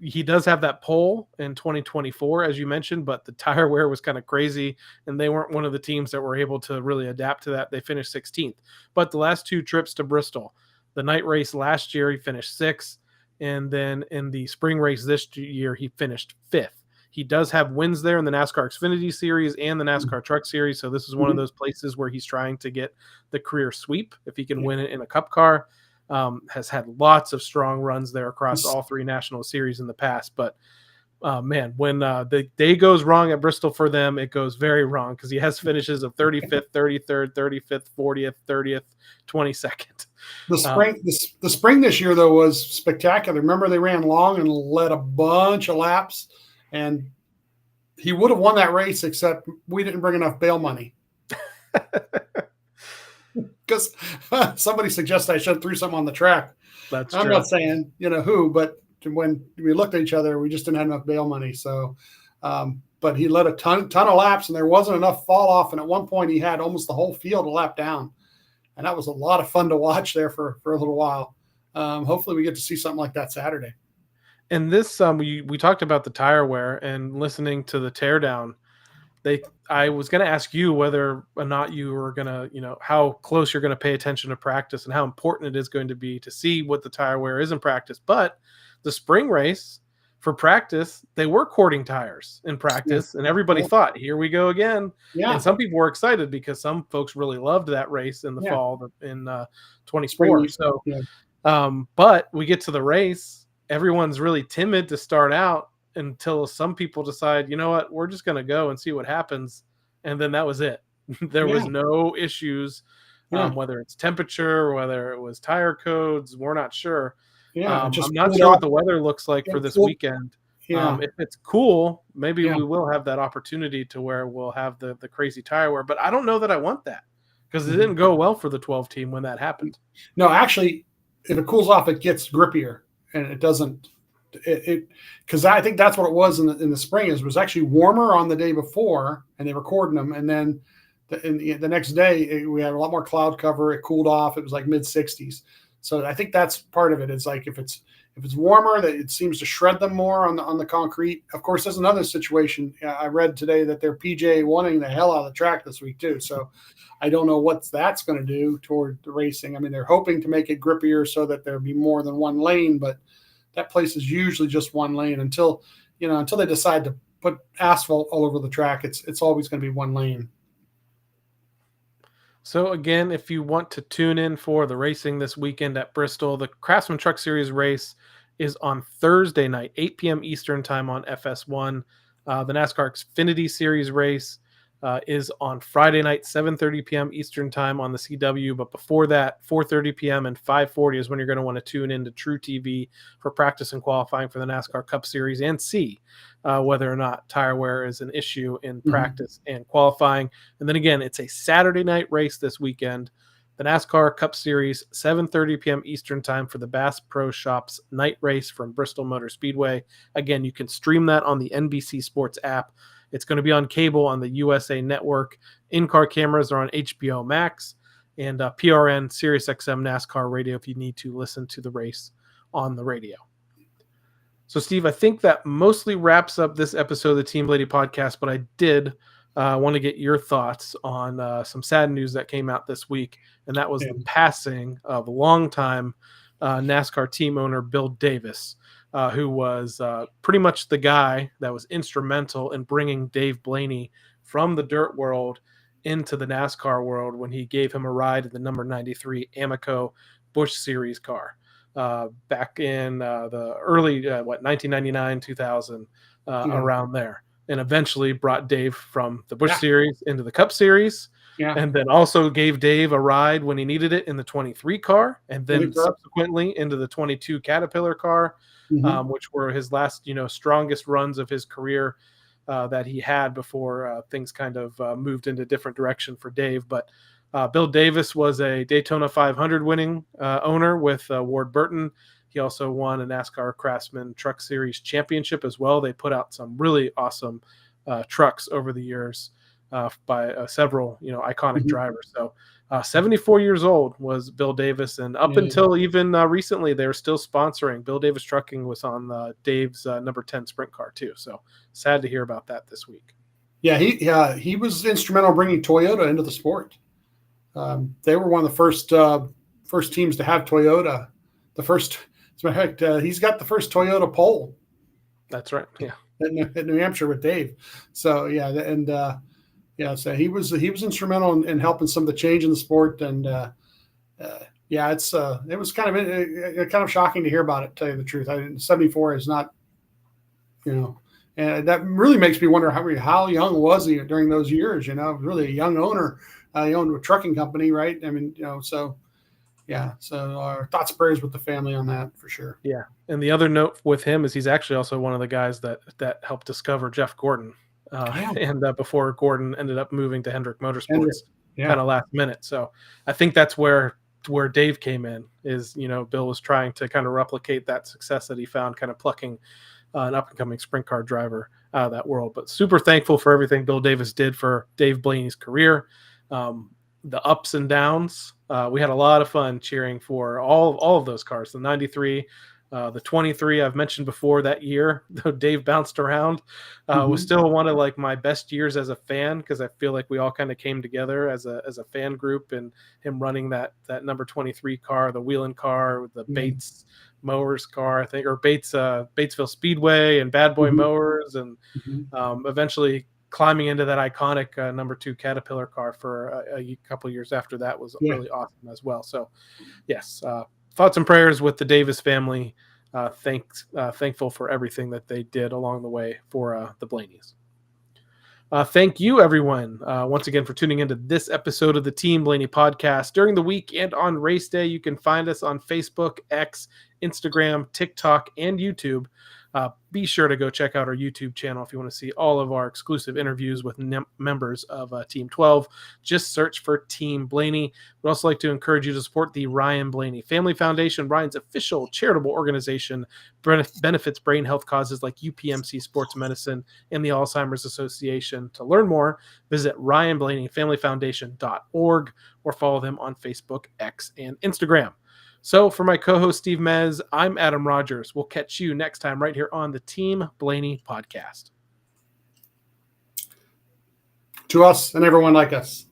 He does have that pole in 2024, as you mentioned, but the tire wear was kind of crazy, and they weren't one of the teams that were able to really adapt to that. They finished 16th. But the last 2 trips to Bristol, the night race last year, he finished 6th, and then in the spring race this year, he finished 5th. He does have wins there in the NASCAR Xfinity Series and the NASCAR Truck Series, so this is one of those places where he's trying to get the career sweep if he can win it in a Cup car. Has had lots of strong runs there across all 3 national series in the past, but man, when the day goes wrong at Bristol for them, it goes very wrong because he has finishes of 35th, 33rd, 35th, 40th, 30th, 22nd. The spring this year, though, was spectacular. Remember, they ran long and led a bunch of laps, and he would have won that race, except we didn't bring enough bail money. Because somebody suggested I should have threw something on the track. I'm not saying who, but when we looked at each other, we just didn't have enough bail money. So, but he led a ton of laps, and there wasn't enough fall off. And at one point, he had almost the whole field a lap down, and that was a lot of fun to watch there for a little while. Hopefully, we get to see something like that Saturday. And this, we talked about the tire wear and listening to the teardown. I was going to ask you whether or not you were going to, how close you're going to pay attention to practice and how important it is going to be to see what the tire wear is in practice. But the spring race, for practice, they were courting tires in practice, and everybody thought, here we go again. Yeah. And some people were excited because some folks really loved that race in the fall in 24. Spring, So, but we get to the race, everyone's really timid to start out until some people decide, you know what, we're just going to go and see what happens. And then that was it. There was no issues, whether it's temperature, whether it was tire codes, we're not sure. I'm not sure what the weather looks like for this weekend. If it's cool, maybe we will have that opportunity to where we'll have the crazy tire wear, but I don't know that I want that because it didn't go well for the 12 team when that happened. No, actually, if it cools off, it gets grippier, and it doesn't. Because I think that's what it was in the spring. It was actually warmer on the day before, and they were recording them, and then the next day we had a lot more cloud cover. It cooled off. It was like mid 60s. So I think that's part of it. It's like if it's warmer, that it seems to shred them more on the concrete. Of course, there's another situation. I read today that they're PJ wanting the hell out of the track this week too. So I don't know what that's going to do toward the racing. I mean, they're hoping to make it grippier so that there'll be more than one lane, but that place is usually just one lane until they decide to put asphalt all over the track. It's always going to be one lane. So again, if you want to tune in for the racing this weekend at Bristol, the Craftsman Truck Series race is on Thursday night, 8 p.m. Eastern time on FS1. The NASCAR Xfinity Series race is on Friday night, 7:30 p.m. Eastern time on the CW. But before that, 4:30 p.m. and 5:40 is when you're going to want to tune in to True TV for practice and qualifying for the NASCAR Cup Series and see whether or not tire wear is an issue in practice and qualifying. And then again, it's a Saturday night race this weekend. The NASCAR Cup Series, 7:30 p.m. Eastern time for the Bass Pro Shops night race from Bristol Motor Speedway. Again, you can stream that on the NBC Sports app. It's going to be on cable on the USA Network. In-car cameras are on HBO Max and PRN, SiriusXM NASCAR radio if you need to listen to the race on the radio. So, Steve, I think that mostly wraps up this episode of the Team Blaney podcast, but I did want to get your thoughts on some sad news that came out this week, and that was the passing of longtime NASCAR team owner Bill Davis, who was pretty much the guy that was instrumental in bringing Dave Blaney from the dirt world into the NASCAR world when he gave him a ride in the number 93 Amoco Busch Series car back in the early, 1999, 2000, around there. And eventually brought Dave from the Busch Series into the Cup Series. Yeah. And then also gave Dave a ride when he needed it in the 23 car, and then subsequently into the 22 Caterpillar car, which were his last, strongest runs of his career that he had before things kind of moved into a different direction for Dave. But Bill Davis was a Daytona 500 winning owner with Ward Burton. He also won a NASCAR Craftsman Truck Series championship as well. They put out some really awesome trucks over the years by several, iconic drivers. So 74 years old was Bill Davis. And up until even recently, they were still sponsoring. Bill Davis Trucking was on Dave's number 10 sprint car too. So sad to hear about that this week. Yeah, he was instrumental in bringing Toyota into the sport. They were one of the first teams to have Toyota. The first, as a matter of fact, he's got the first Toyota pole. That's right. Yeah, at New Hampshire with Dave. So so he was instrumental in helping some of the change in the sport. And it was kind of shocking to hear about it. To tell you the truth, 74 is not, and that really makes me wonder how young was he during those years? Really a young owner. He owned a trucking company, right? I mean, so our thoughts, prayers with the family on that for sure. Yeah. And the other note with him is he's actually also one of the guys that helped discover Jeff Gordon. And before Gordon ended up moving to Hendrick Motorsports kind of last minute. So I think that's where Dave came in is, Bill was trying to kind of replicate that success that he found kind of plucking an up-and-coming sprint car driver out of that world. But super thankful for everything Bill Davis did for Dave Blaney's career. The ups and downs. We had a lot of fun cheering for all of those cars. The 93 The 23 I've mentioned before that year, though Dave bounced around, was Mhm. still one of like my best years as a fan because I feel like we all kind of came together as a fan group, and him running that number 23 car, the Wheeling car, with the Yeah. Bates Mowers car, I think, or Batesville Speedway and Bad Boy Mhm. Mowers, and Mhm. eventually climbing into that iconic number 2 Caterpillar car for a couple years after that was Yeah. really awesome as well. So yes, thoughts and prayers with the Davis family. Thankful for everything that they did along the way for the Blaneys. Thank you, everyone, once again for tuning into this episode of the Team Blaney podcast. During the week and on race day, you can find us on Facebook, X, Instagram, TikTok, and YouTube. Be sure to go check out our YouTube channel if you want to see all of our exclusive interviews with members of Team 12. Just search for Team Blaney. We'd also like to encourage you to support the Ryan Blaney Family Foundation, Ryan's official charitable organization, benefits brain health causes like UPMC Sports Medicine and the Alzheimer's Association. To learn more, visit RyanBlaneyFamilyFoundation.org or follow them on Facebook, X, and Instagram. So for my co-host Steve Mez, I'm Adam Rogers. We'll catch you next time right here on the Team Blaney podcast. To us and everyone like us.